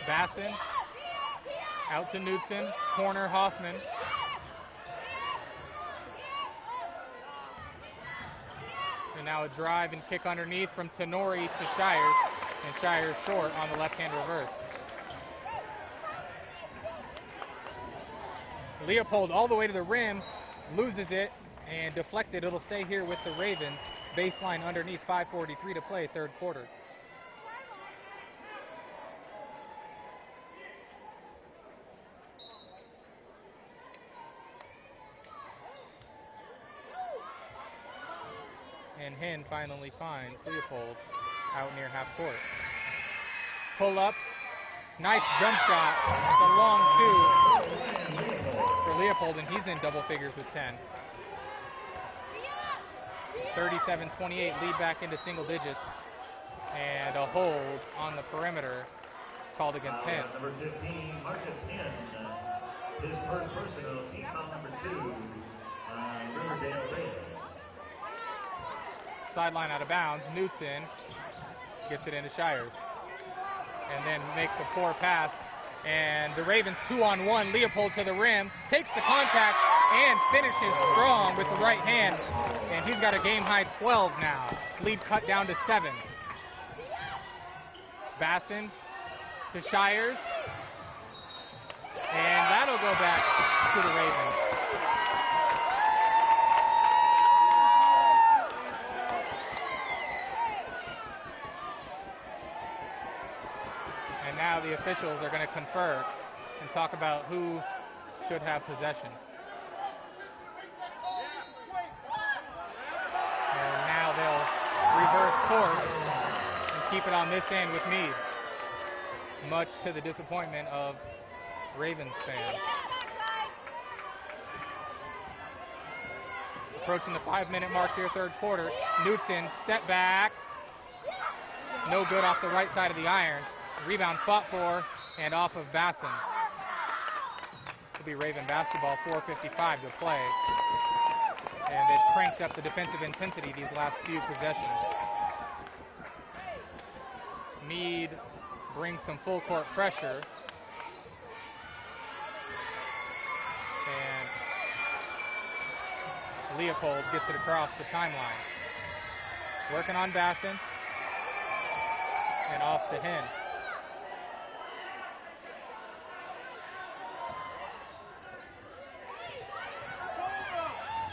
Basson out to Knudsen, corner Hoffman. And now a drive and kick underneath from Tenori to Shires, and Shires short on the left-hand reverse. Leopold all the way to the rim, loses it, and deflected. It'll stay here with the Ravens. Baseline underneath, 5:43 to play, third quarter. And Hinn finally finds Leopold out near half court. Pull up, nice jump shot. It's a long two for Leopold, and he's in double figures with 10. 37-28, lead back into single digits, and a hold on the perimeter called against Hinn. Number 15, Marcus Hinn, his first personal, team foul number 2, Riverdale Ravens. Sideline out of bounds. Knudsen gets it into Shires and then makes a poor pass, and the Ravens 2-on-1. Leopold to the rim, takes the contact and finishes strong with the right hand, and he's got a game high 12 now. Lead cut down to 7. Basson to Shires, and that'll go back to the Ravens. And now the officials are going to confer and talk about who should have possession. And now they'll reverse course and keep it on this end with Mead, much to the disappointment of Ravens fans. Approaching the 5-minute mark here, third quarter. Knudsen, step back. No good off the right side of the iron. Rebound fought for and off of Basson. It'll be Raven basketball, 4:55 to play. And they've cranked up the defensive intensity these last few possessions. Mead brings some full court pressure. And Leopold gets it across the timeline. Working on Basson. And off to Hinn.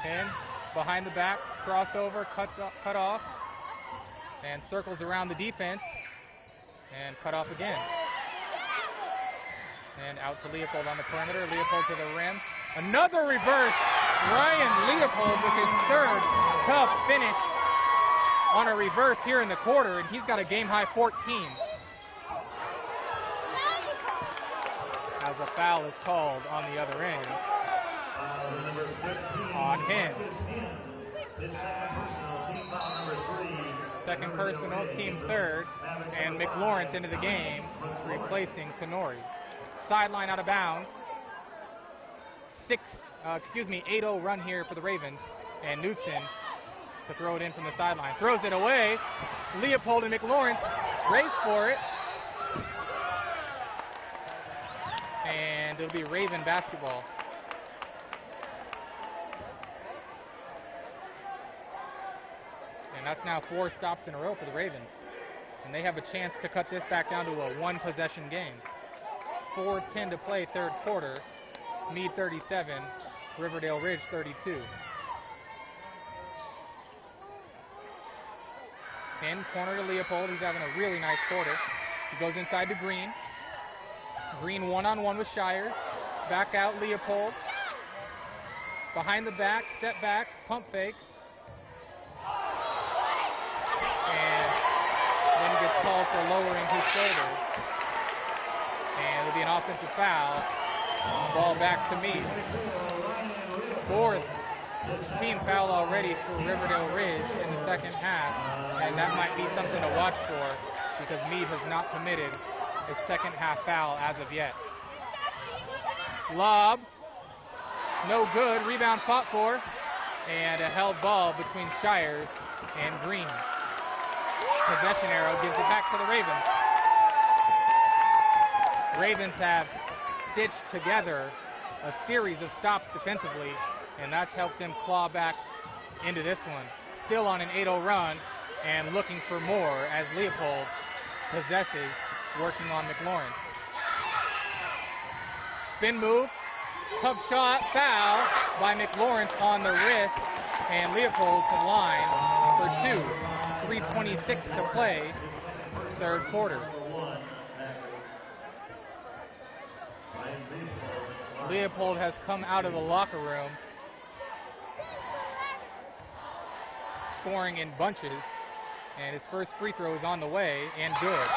Hinn behind the back, crossover, cut off, and circles around the defense, and cut off again. And out to Leopold on the perimeter. Leopold to the rim. Another reverse. Ryan Leopold with his third tough finish on a reverse here in the quarter, and he's got a game high 14. As a foul is called on the other end. On Hinn. Second personal, team third, and McLaurin into the game, replacing Tenori. Sideline out of bounds. 8-0 run here for the Ravens, and Knudsen to throw it in from the sideline. Throws it away. Leopold and McLaurin race for it. And it'll be Raven basketball. And that's now 4 stops in a row for the Ravens. And they have a chance to cut this back down to a 1-possession game. 4:10 to play, third quarter. Mead 37, Riverdale Ridge 32. In corner to Leopold. He's having a really nice quarter. He goes inside to Green. Green one-on-one with Shires. Back out Leopold. Behind the back, step back, pump fake. And then he gets called for lowering his shoulders. And it'll be an offensive foul. Ball back to Mead. 4th team foul already for Riverdale Ridge in the second half, and that might be something to watch for because Mead has not committed a second half foul as of yet. Lob, no good, rebound fought for, and a held ball between Shires and Green. Possession arrow gives it back to the Ravens. Ravens have stitched together a series of stops defensively, and that's helped them claw back into this one. Still on an 8-0 run and looking for more as Leopold possesses, working on McLaurin. Spin move, tough shot, foul by McLaurin on the wrist, and Leopold to the line for 2. 3:26 to play, third quarter. Leopold has come out of the locker room scoring in bunches, and his first free throw is on the way and good.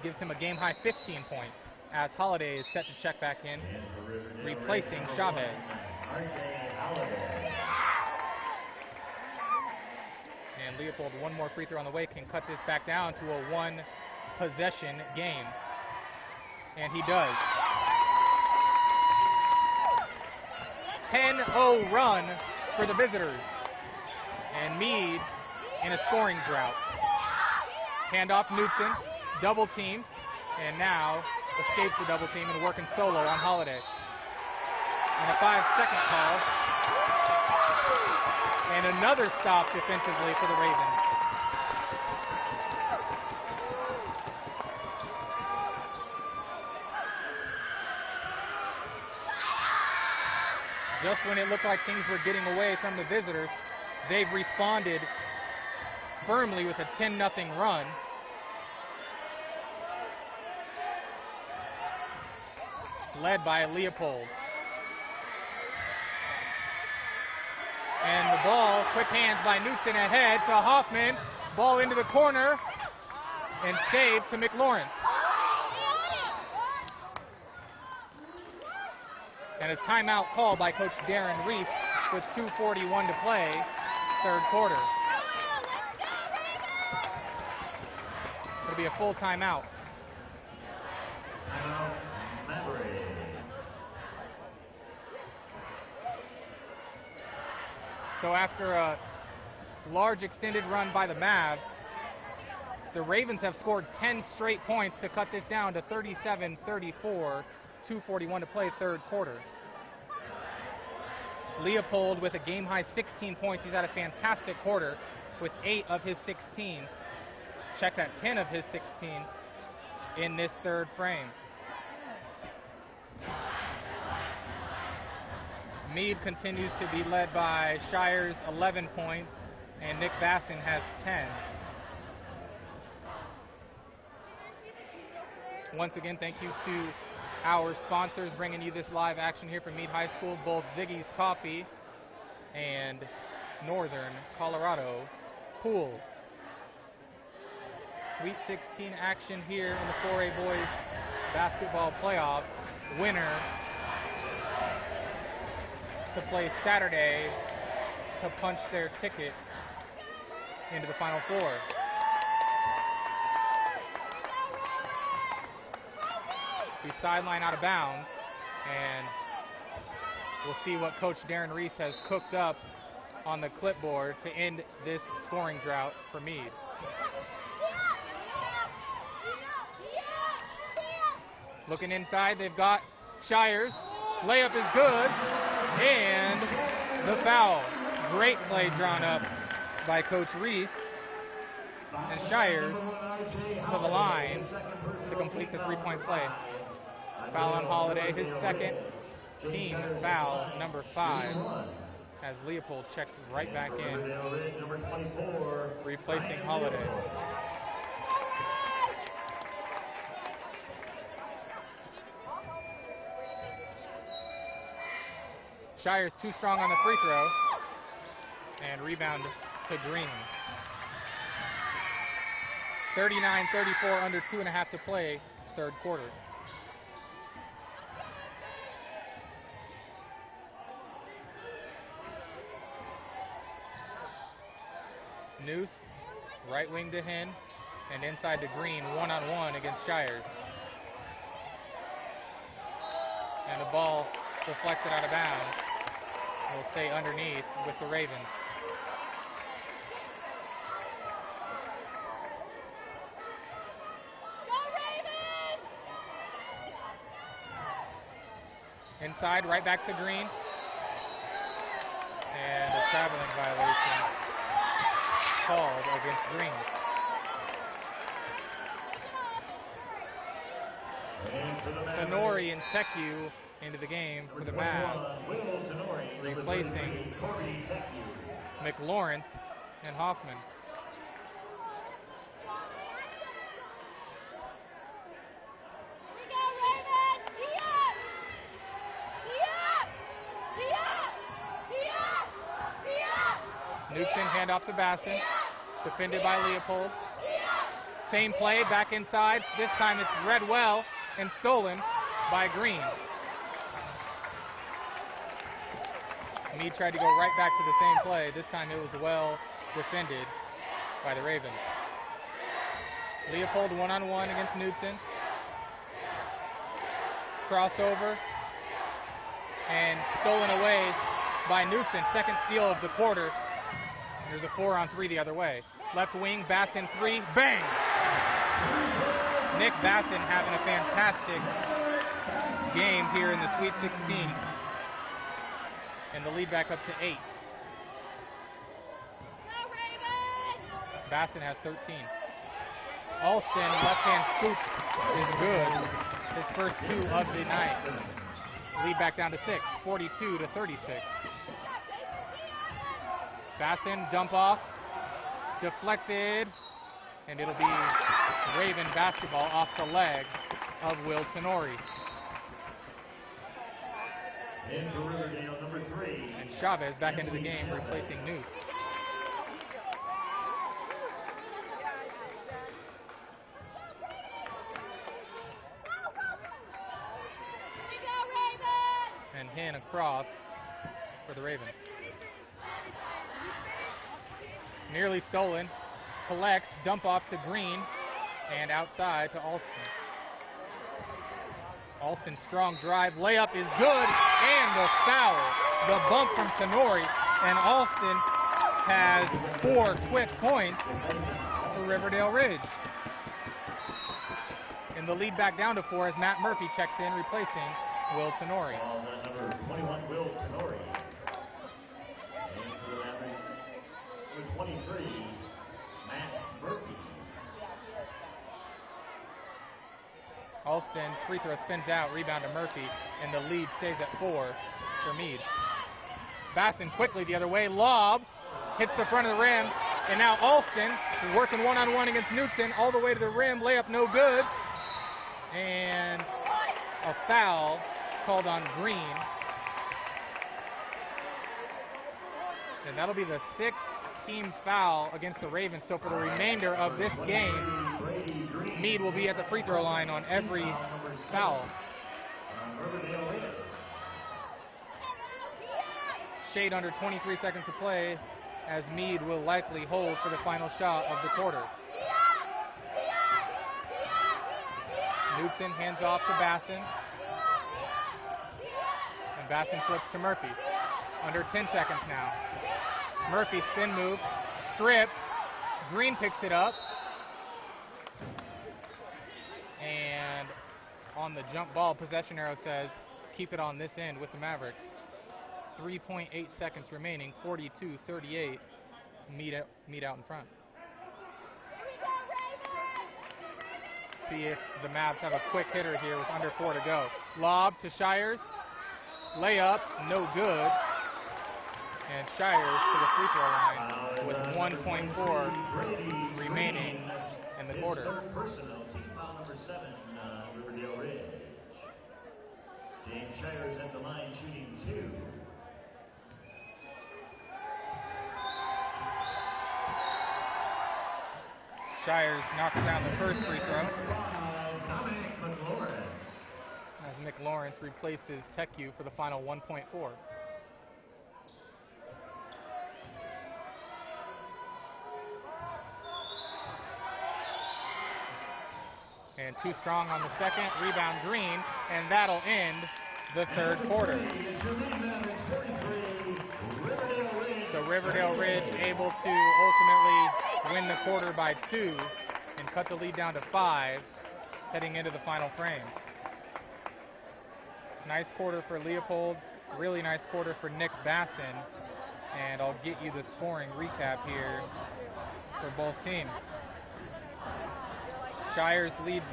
Gives him a game-high 15 points as Holiday is set to check back in, replacing Chavez. And Leopold, one more free throw on the way, can cut this back down to a one-possession game. And he does. 10-0 run for the visitors. And Mead in a scoring drought. Handoff Knudsen, double team, and now escapes the double team and working solo on Holiday. And a 5-second call. And another stop defensively for the Ravens. Just when it looked like things were getting away from the visitors, they've responded firmly with a 10-0 run. Led by Leopold. And the ball, quick hands by Knudsen ahead to Hoffman. Ball into the corner and saved to McLaurin. And a timeout called by Coach Darren Reese with 2:41 to play, third quarter. It'll be a full timeout. So after a large extended run by the Mavs, the Ravens have scored 10 straight points to cut this down to 37-34, 2:41 to play, third quarter. Leopold with a game-high 16 points. He's had a fantastic quarter with 8 of his 16. Check that, 10 of his 16 in this third frame. Mead continues to be led by Shires, 11 points, and Nick Basson has 10. Once again, thank you to our sponsors bringing you this live action here from Mead High School, both Ziggy's Coffee and Northern Colorado Pools. Sweet 16 action here in the 4A boys basketball playoff. Winner to play Saturday to punch their ticket into the Final Four. The sideline out of bounds, and we'll see what Coach Darren Reese has cooked up on the clipboard to end this scoring drought for Mead. Looking inside, they've got Shires. Layup is good, and the foul. Great play drawn up by Coach Reese. And Shires to the line to complete the three-point play. Foul on Holiday, his second team foul, number 5, as Leopold checks right back in, replacing Holiday. Shires too strong on the free throw, and rebound to Green. 39-34, under 2.5 to play, third quarter. Noose, right wing to Hen, and inside to Green, one-on-one against Shires. And the ball deflected out of bounds. Will stay underneath with the Ravens. Inside, right back to Green. And a traveling violation called against Green. Tenori and Teku into the game for the Mavs, replacing McLaurin and Hoffman. Newton handoff to Basson, defended by Leopold. Same play, back inside. This time it's read well and stolen by Green. Mead tried to go right back to the same play. This time it was well defended by the Ravens. Leopold one-on-one against Newton. Crossover and stolen away by Newton. Second steal of the quarter. There's a 4-on-3 the other way. Left wing, Basson three, bang! Nick Basson having a fantastic game here in the Sweet 16. And the lead back up to 8. Basson has 13. Alston, left-hand scoop is good. His first 2 of the night. Lead back down to 6, 42-36. Basson, dump off, deflected, and it'll be Raven basketball off the leg of Will Tenori. In for Riverdale, number 3. And Chavez back into the game, replacing Noose. And Hen across for the Ravens. Nearly stolen. Collects, dump off to Green, and outside to Alston. Alston strong drive, layup is good, and the foul. The bump from Tenori, and Alston has 4 quick points for Riverdale Ridge. And the lead back down to 4 as Matt Murphy checks in, replacing Will Tenori. Number 21, Will Tenori. And for the Mavericks, number 23, Matt Murphy. Alston, free throw spins out, rebound to Murphy, and the lead stays at 4 for Mead. Basson quickly the other way, lob, hits the front of the rim, and now Alston is working one-on-one against Newton, all the way to the rim, layup no good, and a foul called on Green. And that'll be the 6th team foul against the Ravens. So for the remainder of this game, Mead will be at the free throw line on every foul. Shade under 23 seconds to play as Mead will likely hold for the final shot of the quarter. Newton hands off to Basson. And Basson flips to Murphy. Under 10 seconds now. Murphy spin move, strip, Green picks it up, and on the jump ball, possession arrow says keep it on this end with the Mavericks. 3.8 seconds remaining, 42-38, Mead out in front. See if the Mavs have a quick hitter here with under 4 to go. Lob to Shires, layup, no good. And Shires to the free throw line with 1.4 remaining in the quarter. Personal, team foul number 7, Riverdale Ridge. James Shires at the line shooting 2. Shires knocks down the first free throw. McLaurin. As McLaurin replaces Teku for the final 1.4. And too strong on the second. Rebound Green, and that'll end the third quarter. So Riverdale Ridge able to ultimately win the quarter by 2 and cut the lead down to 5 heading into the final frame. Nice quarter for Leopold, really nice quarter for Nick Basson, and I'll get you the scoring recap here for both teams. Shires leads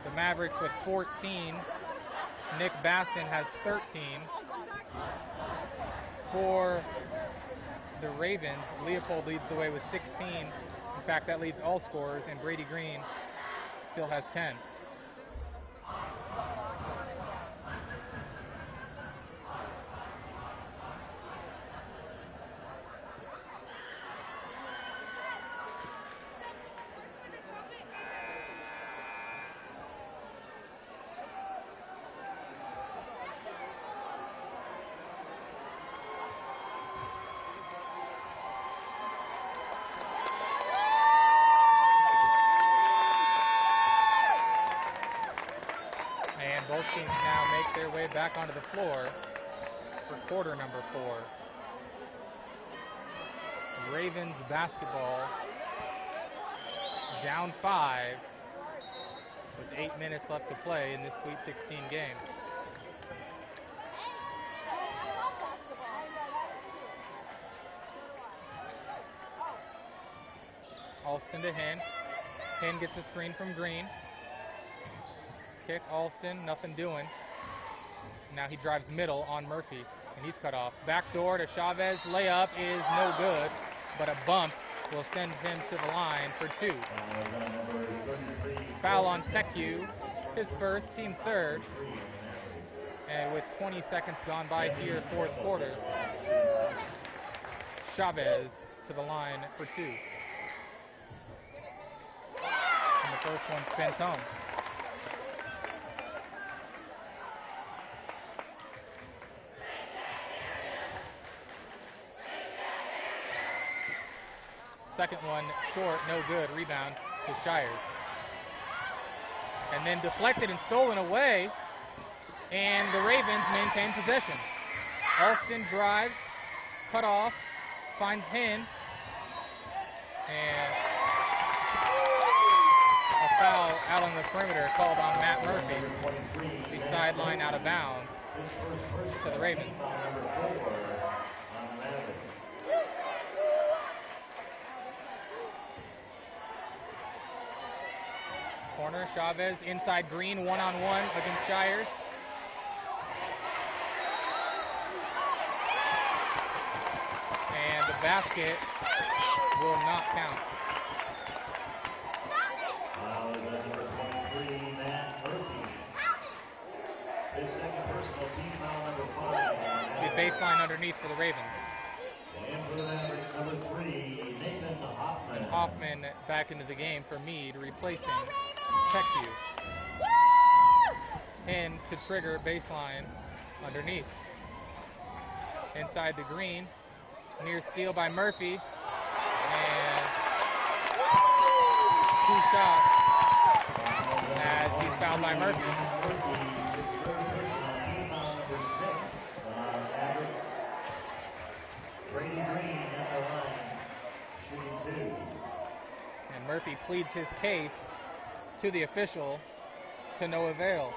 the Mavericks with 14. Nick Basson has 13. For the Ravens, Leopold leads the way with 16. In fact, that leads all scorers, and Brady Green still has 10. Both teams now make their way back onto the floor for quarter number 4. Ravens basketball down 5 with 8 minutes left to play in this Sweet 16 game. Alston to Hen. Hen gets a screen from Green. Kick, Alston, nothing doing. Now he drives middle on Murphy, and he's cut off. Backdoor to Chavez. Layup is no good, but a bump will send him to the line for 2. Foul on Tecu, his first, team third. And with 20 seconds gone by here, fourth quarter, Chavez to the line for 2. And the first one spins home. Second one short, no good. Rebound to Shires. And then deflected and stolen away. And the Ravens maintain possession. Alston drives, cut off, finds Hen. And a foul out on the perimeter called on Matt Murphy. The sideline out of bounds to the Ravens. Corner, Chavez inside Green, one-on-one against Shires. And the basket will not count. Number 23, Matt Murphy. His second personal team foul, number 5. The baseline underneath for the Ravens. And for the Mavericks, number 3, Nathan Hoffman. And Hoffman back into the game for Mead, replacing Tecu. Hen to trigger baseline underneath. Inside to Green. Near steal by Murphy. And 2 shots as he's fouled by Murphy. Brady Green at the line, shooting 2. And Murphy pleads his case to the official to no avail.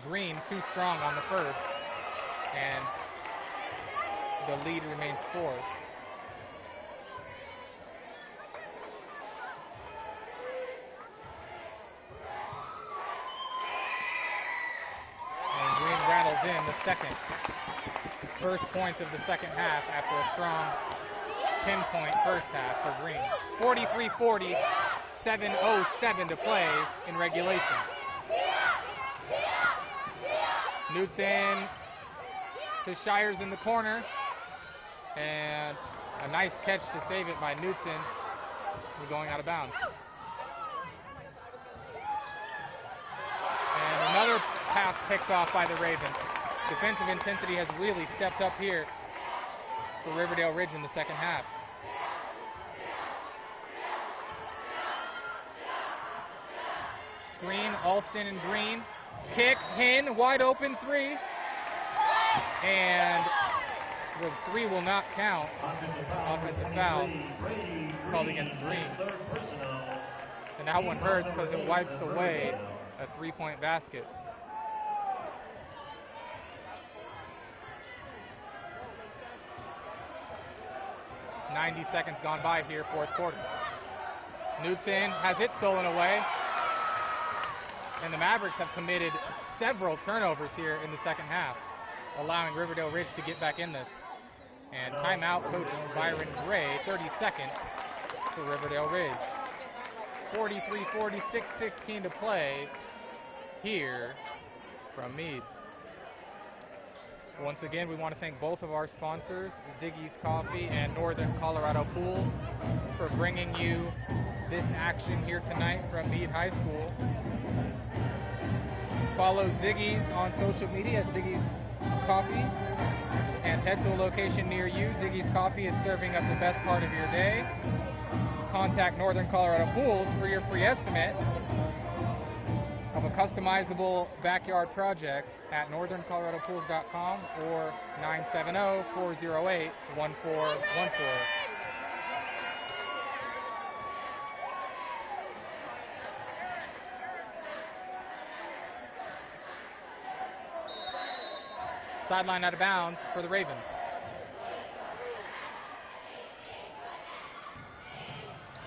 Green too strong on the first, and the lead remains 4. And Green rattles in the first points of the second half after a strong 10-point first half for Green. 43-40, 7:07 to play in regulation. Newton to Shires in the corner, and a nice catch to save it by Newton. We're going out of bounds. And another pass picked off by the Ravens. Defensive intensity has really stepped up here for Riverdale Ridge in the second half. screen, Alston and Green. Kick, Hinn, wide open three. And the three will not count. Offensive foul called against Green. And that one hurts because it wipes away a three-point basket. .90 seconds gone by here, fourth quarter. Knudsen has it stolen away. And the Mavericks have committed several turnovers here in the second half, allowing Riverdale Ridge to get back in this. And timeout, Coach Byron Gray, 30 seconds for Riverdale Ridge. 43-46, 16 to play here from Mead. Once again, we want to thank both of our sponsors, Ziggy's Coffee and Northern Colorado Pool, for bringing you this action here tonight from Mead High School. Follow Ziggy's on social media at Ziggy's Coffee and head to a location near you. Ziggy's Coffee is serving up the best part of your day. Contact Northern Colorado Pools for your free estimate of a customizable backyard project at northerncoloradopools.com or 970-408-1414. Sideline out of bounds for the Ravens.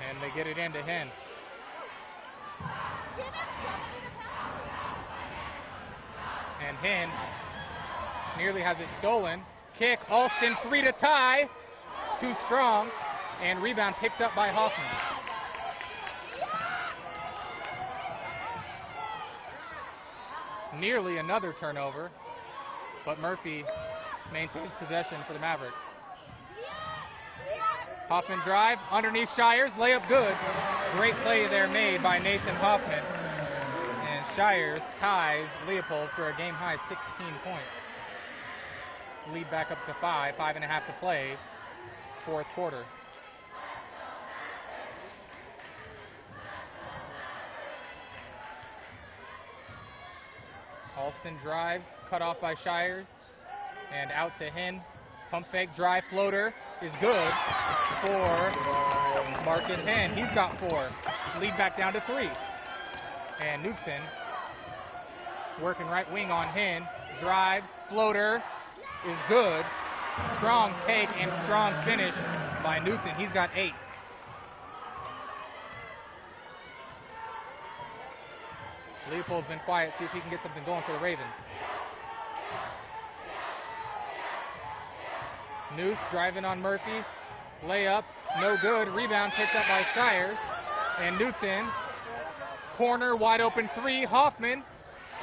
And they get it into Hinn. And Hinn nearly has it stolen. Kick, Alston, three to tie. Too strong. And rebound picked up by Hoffman. Nearly another turnover, but Murphy maintains possession for the Mavericks. Hoffman drive, underneath Shires, layup good. Great play there made by Nathan Hoffman. And Shires ties Leopold for a game-high 16 points. Lead back up to 5.5 to play, fourth quarter. Alston drives, cut off by Shires, and out to Hinn. Pump fake, drive, floater is good for Marcus Hinn. He's got 4. Lead back down to 3. And Knudsen working right wing on Hinn. Drive, floater is good. Strong take and strong finish by Knudsen. He's got 8. Leopold's been quiet. See if he can get something going for the Ravens. Noose driving on Murphy. Layup, no good. Rebound picked up by Shires. And Knudsen. Corner, wide open 3. Hoffman.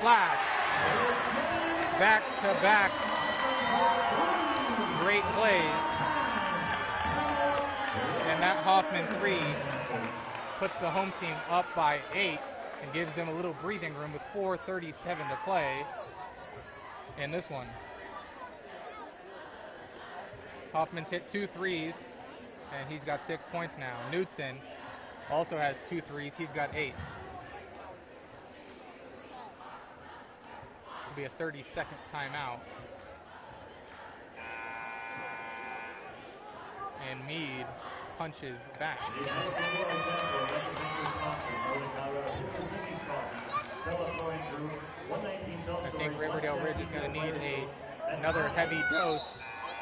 Flash. Back to back. Great plays. And that Hoffman 3 puts the home team up by 8 and gives them a little breathing room with 4:37 to play in this one. Hoffman's hit 2 threes, and he's got 6 points now. Knudsen also has 2 threes. He's got 8. It'll be a 30-second timeout. And Mead punches back. I think Riverdale Ridge is going to need another heavy dose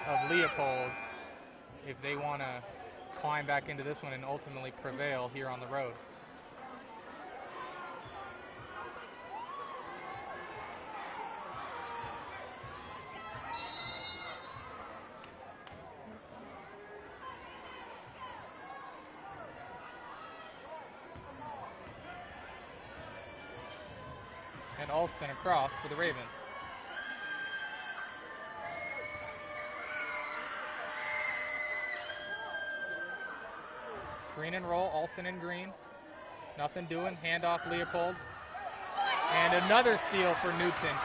of Leopold if they want to climb back into this one and ultimately prevail here on the road. And Alston across for the Ravens. Screen and roll, Alston and Green. Nothing doing, handoff Leopold. And another steal for Knudsen.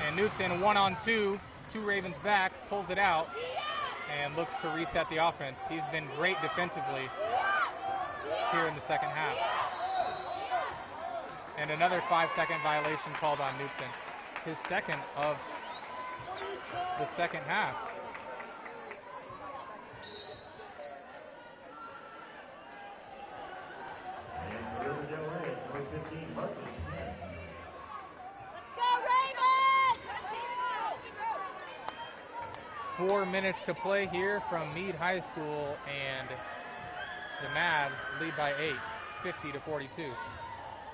And Knudsen 1-on-2, 2 Ravens back, pulls it out, and looks to reset the offense. He's been great defensively here in the second half. And another 5-second violation called on Newton. His second of the second half. And Riverdale Red, number 15, Marcus. 4 minutes to play here from Mead High School, and the Mavs lead by 8, 50-42.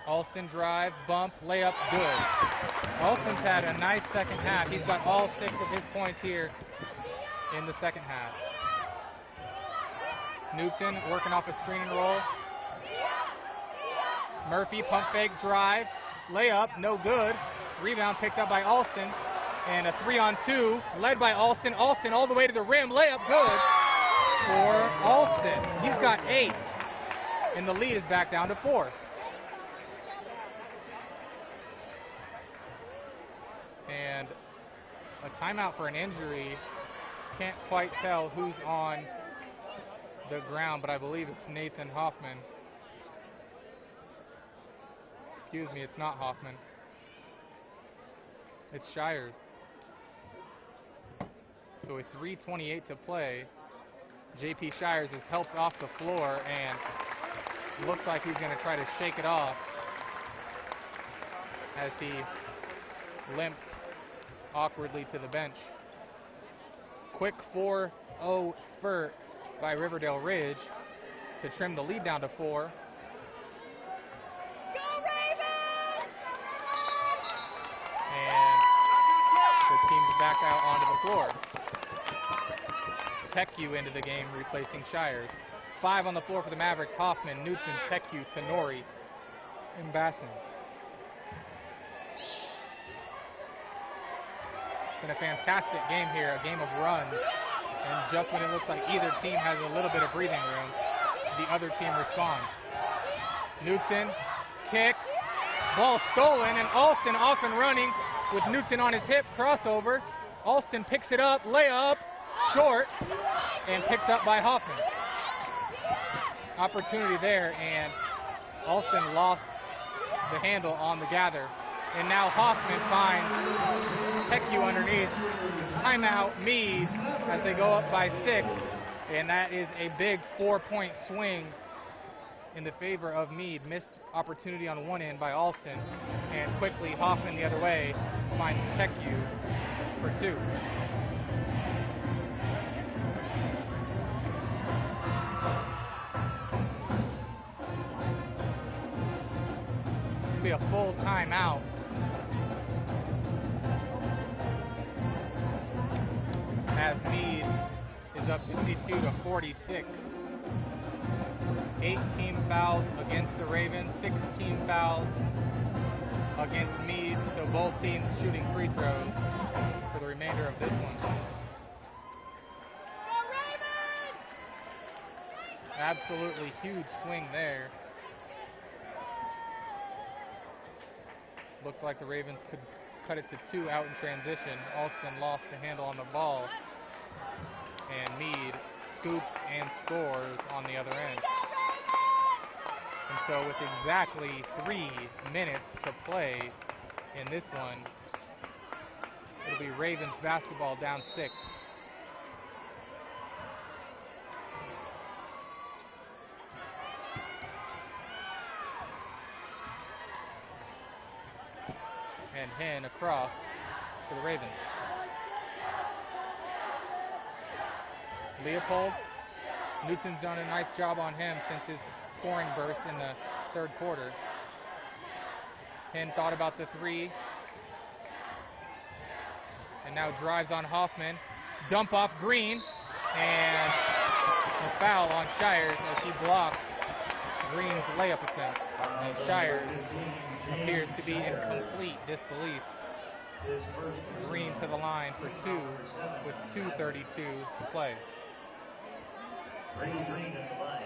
Alston drive, bump, layup, good. Alston's had a nice second half. He's got all 6 of his points here in the second half. Newton working off a screen and roll. Murphy, pump fake, drive, layup, no good. Rebound picked up by Alston. And a 3-on-2 led by Alston. Alston all the way to the rim, layup good for Alston. He's got 8, and the lead is back down to 4. And a timeout for an injury. Can't quite tell who's on the ground, but I believe it's Nathan Hoffman. Excuse me, it's not Hoffman. It's Shires. So with 3:28 to play, J.P. Shires is helped off the floor and looks like he's going to try to shake it off as he limps awkwardly to the bench. Quick 4-0 spurt by Riverdale Ridge to trim the lead down to 4. And the team's back out onto the floor. Teku into the game, replacing Shires. 5 on the floor for the Mavericks. Hoffman, Newton, Teku, Tenori, and Basson. It's been a fantastic game here, a game of runs. And just when it looks like either team has a little bit of breathing room, the other team responds. Newton, kick, ball stolen, and Alston off and running with Newton on his hip, crossover. Alston picks it up, layup, short, and picked up by Hoffman. Opportunity there, and Alston lost the handle on the gather. And now Hoffman finds Teku underneath. Timeout, Mead, as they go up by 6. And that is a big 4-point swing in the favor of Mead. Missed opportunity on one end by Alston. And quickly, Hoffman the other way finds Teku for 2. It'll be a full timeout. As Mead is up 52-46. 8 team fouls against the Ravens, 6 team fouls against Mead, so both teams shooting free throws for the remainder of this one. Absolutely huge swing there. Looked like the Ravens could cut it to 2 out in transition. Alston lost the handle on the ball, and Mead scoops and scores on the other end. And so with exactly 3 minutes to play in this one, it'll be Ravens basketball down 6. And Hen across for the Ravens. Leopold, Newton's done a nice job on him since his scoring burst in the third quarter. Hen thought about the 3. And now drives on Hoffman. Dump off Green. And a foul on Shires as he blocks Green's layup attempt. And Shires appears to be in complete disbelief. Green to the line for 2 with 2:32 to play. Green at the line.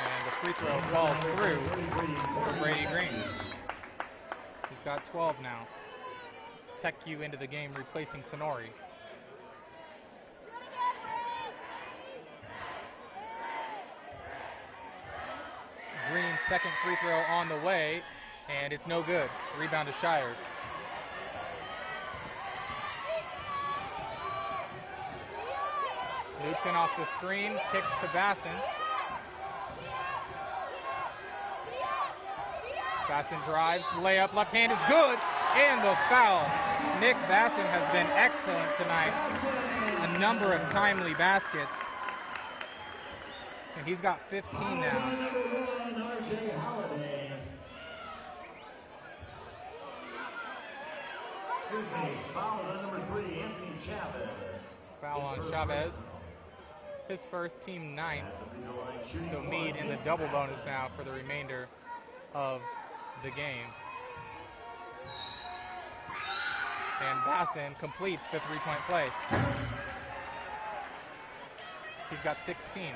And the free throw falls through for Brady Green. He's got 12 now. Teku into the game, replacing Tenori. second free throw on the way, and it's no good. Rebound to Shires. Lutzen off the screen, kicks to Bassin. Bassin drives, layup, left hand is good, and the foul. Nick Bassin has been excellent tonight. A number of timely baskets. And he's got 15 now. Foul on number 3, Anthony Chavez. Foul on Chavez. His first, team 9th. So Mead in the double bonus now for the remainder of the game. And Bassin completes the three-point play. He's got 16.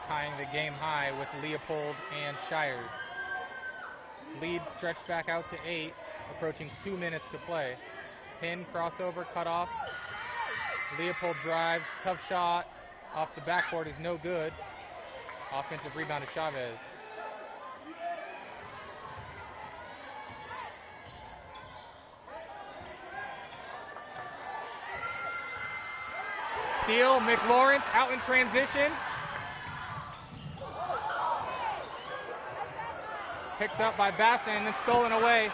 Tying the game high with Leopold and Shires. Lead stretched back out to 8, approaching 2 minutes to play. Pin, crossover, cut off. Leopold drives, tough shot, off the backboard is no good. Offensive rebound to Chavez. Steal, McLaurin out in transition. Picked up by Bassin and then stolen away.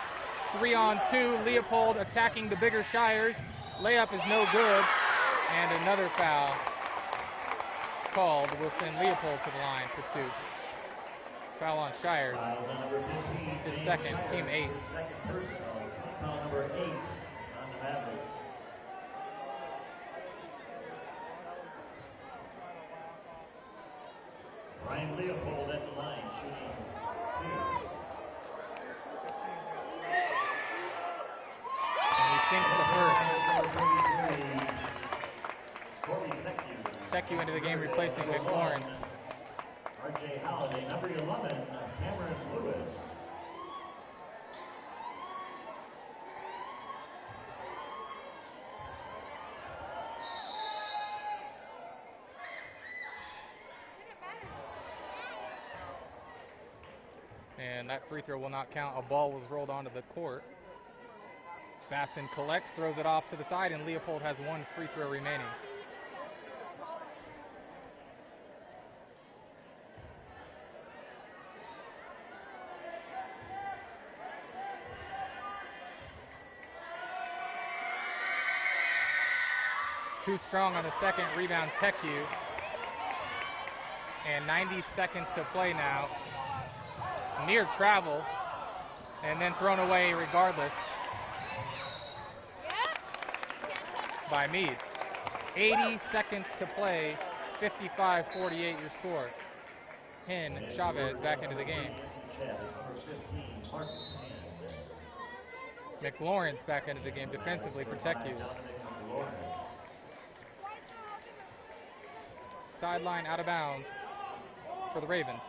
3-on-2, Leopold attacking the bigger Shires. Layup is no good, and another foul called will send Leopold to the line for 2. Foul on Shires. His second, team 8. Foul number 8 on the Mavericks. Ryan Leopold at the line, shooting 2. And he sinks the first. Teku into the game, replacing McLaurin. R.J. Halliday, number 11, Cameron Lewis. And that free throw will not count. A ball was rolled onto the court. Bassin collects, throws it off to the side, and Leopold has 1 free throw remaining. Too strong on the second, rebound Teku. And 90 seconds to play now. Near travel, and then thrown away regardless by Mead. 80 seconds to play, 55-48 your score. Hen, Chavez back into the game. McLaurin's back into the game defensively for Teku. Sideline out of bounds for the Ravens.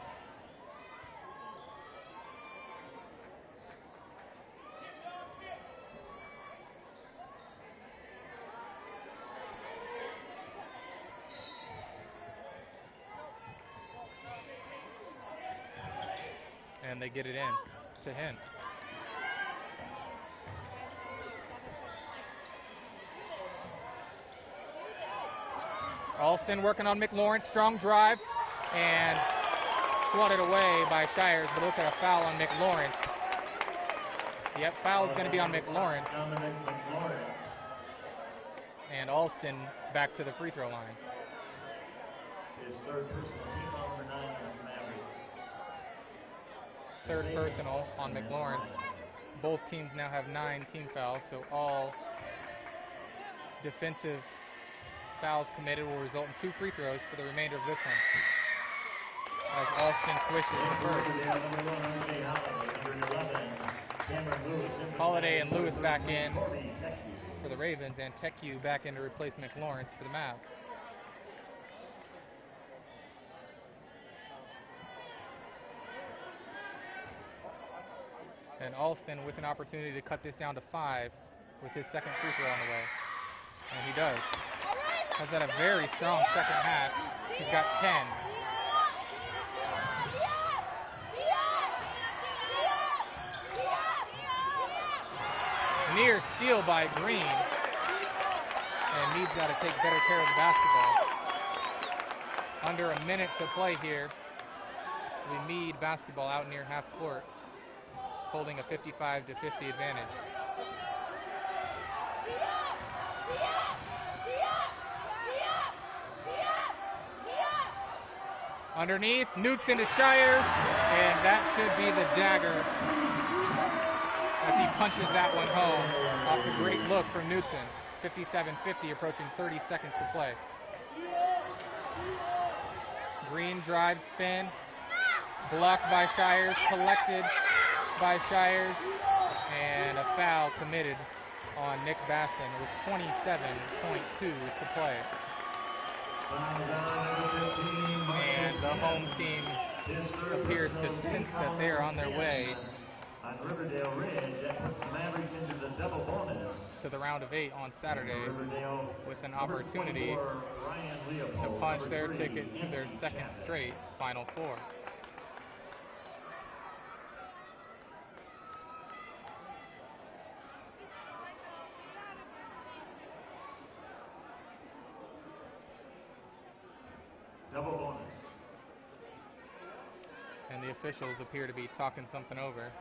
And they get it in to him. Alston working on McLaurin, strong drive, and swatted away by Shires, but looks like a foul on McLaurin. Yep, foul is going to be on McLaurin. And Alston back to the free throw line. His third personal, team foul number 9 on the Mavericks. Third personal on McLaurin. Both teams now have 9 team fouls, so all defensive fouls committed will result in 2 free throws for the remainder of this one. As Alston swishes the first. Holiday and Lewis back in for the Ravens, and Teku back in to replace McLaurin for the Mavs. And Alston with an opportunity to cut this down to 5 with his second free throw on the way. And he does. Has had a very strong second half. He's got 10. near steal by Green. And Mead's got to take better care of the basketball. Under a minute to play here. We Mead basketball out near half court, holding a 55-50 advantage. Underneath, Nukes into Shires, and that should be the dagger as he punches that one home off a great look from Knudsen. 57-50, approaching 30 seconds to play. Green drive spin, blocked by Shires, collected by Shires, and a foul committed on Nick Basson with 27.2 to play. And the home team appears to sense that they're on their way on Riverdale Ridge, that puts the Mavericks into the double bonus to the round of 8 on Saturday with an opportunity to punch their ticket to their second straight Final Four. Double bonus. And the officials appear to be talking something over.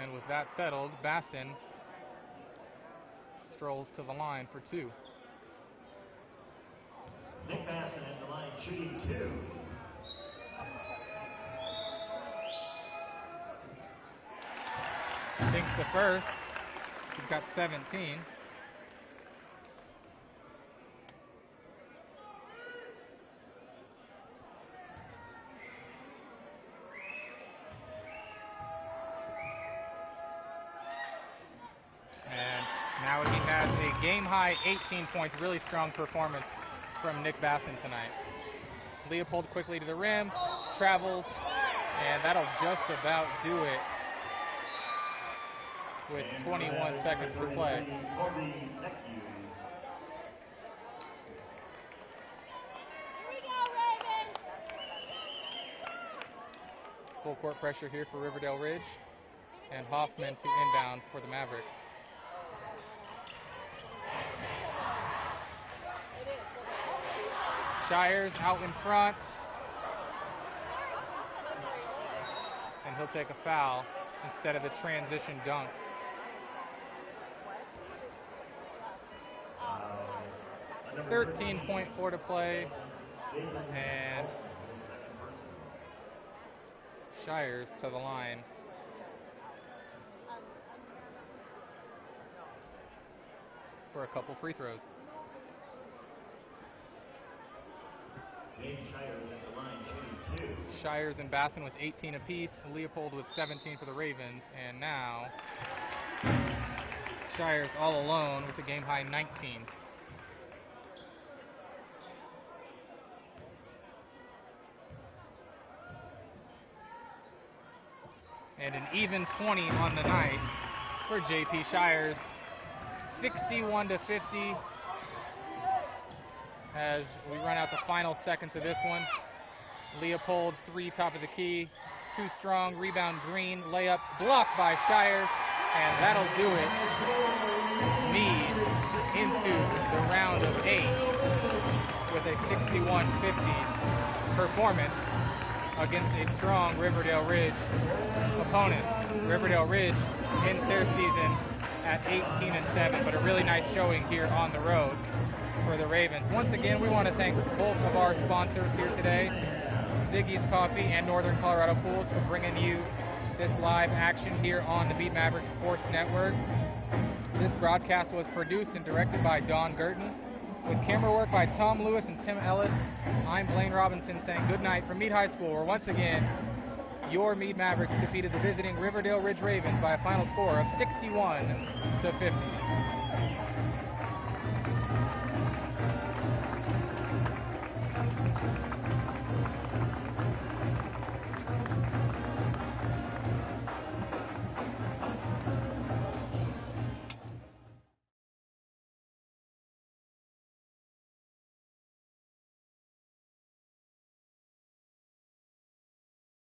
And with that settled, Basson strolls to the line for 2. Nick Basson at the line shooting 2. Sinks the first. He's got 17. And now he has a game-high 18 points. Really strong performance from Nick Basson tonight. Leopold quickly to the rim, travels, and that'll just about do it with 21 seconds to play. Full court pressure here for Riverdale Ridge, and Hoffman to inbound for the Mavericks. Shires out in front, and he'll take a foul instead of the transition dunk. .4 to play, and Shires to the line. For a couple free throws. Shires and Basson with 18 apiece, Leopold with 17 for the Ravens, and now Shires all alone with a game-high 19. And an even 20 on the night for J.P. Shires. 61-50 as we run out the final seconds of this one. Leopold, 3 top of the key, 2 strong, rebound Green, layup blocked by Shires, and that'll do it. Mead into the round of 8 with a 61-50 performance against a strong Riverdale Ridge opponent. Riverdale Ridge ends their season at 18-7, but a really nice showing here on the road for the Ravens. Once again, we want to thank both of our sponsors here today, Ziggy's Coffee and Northern Colorado Pools, for bringing you this live action here on the Mead Maverick Sports Network. This broadcast was produced and directed by Don Gurton, with camera work by Tom Lewis and Tim Ellis. I'm Blaine Robinson saying good night from Mead High School, where once again, your Mead Mavericks defeated the visiting Riverdale Ridge Ravens by a final score of 61-50.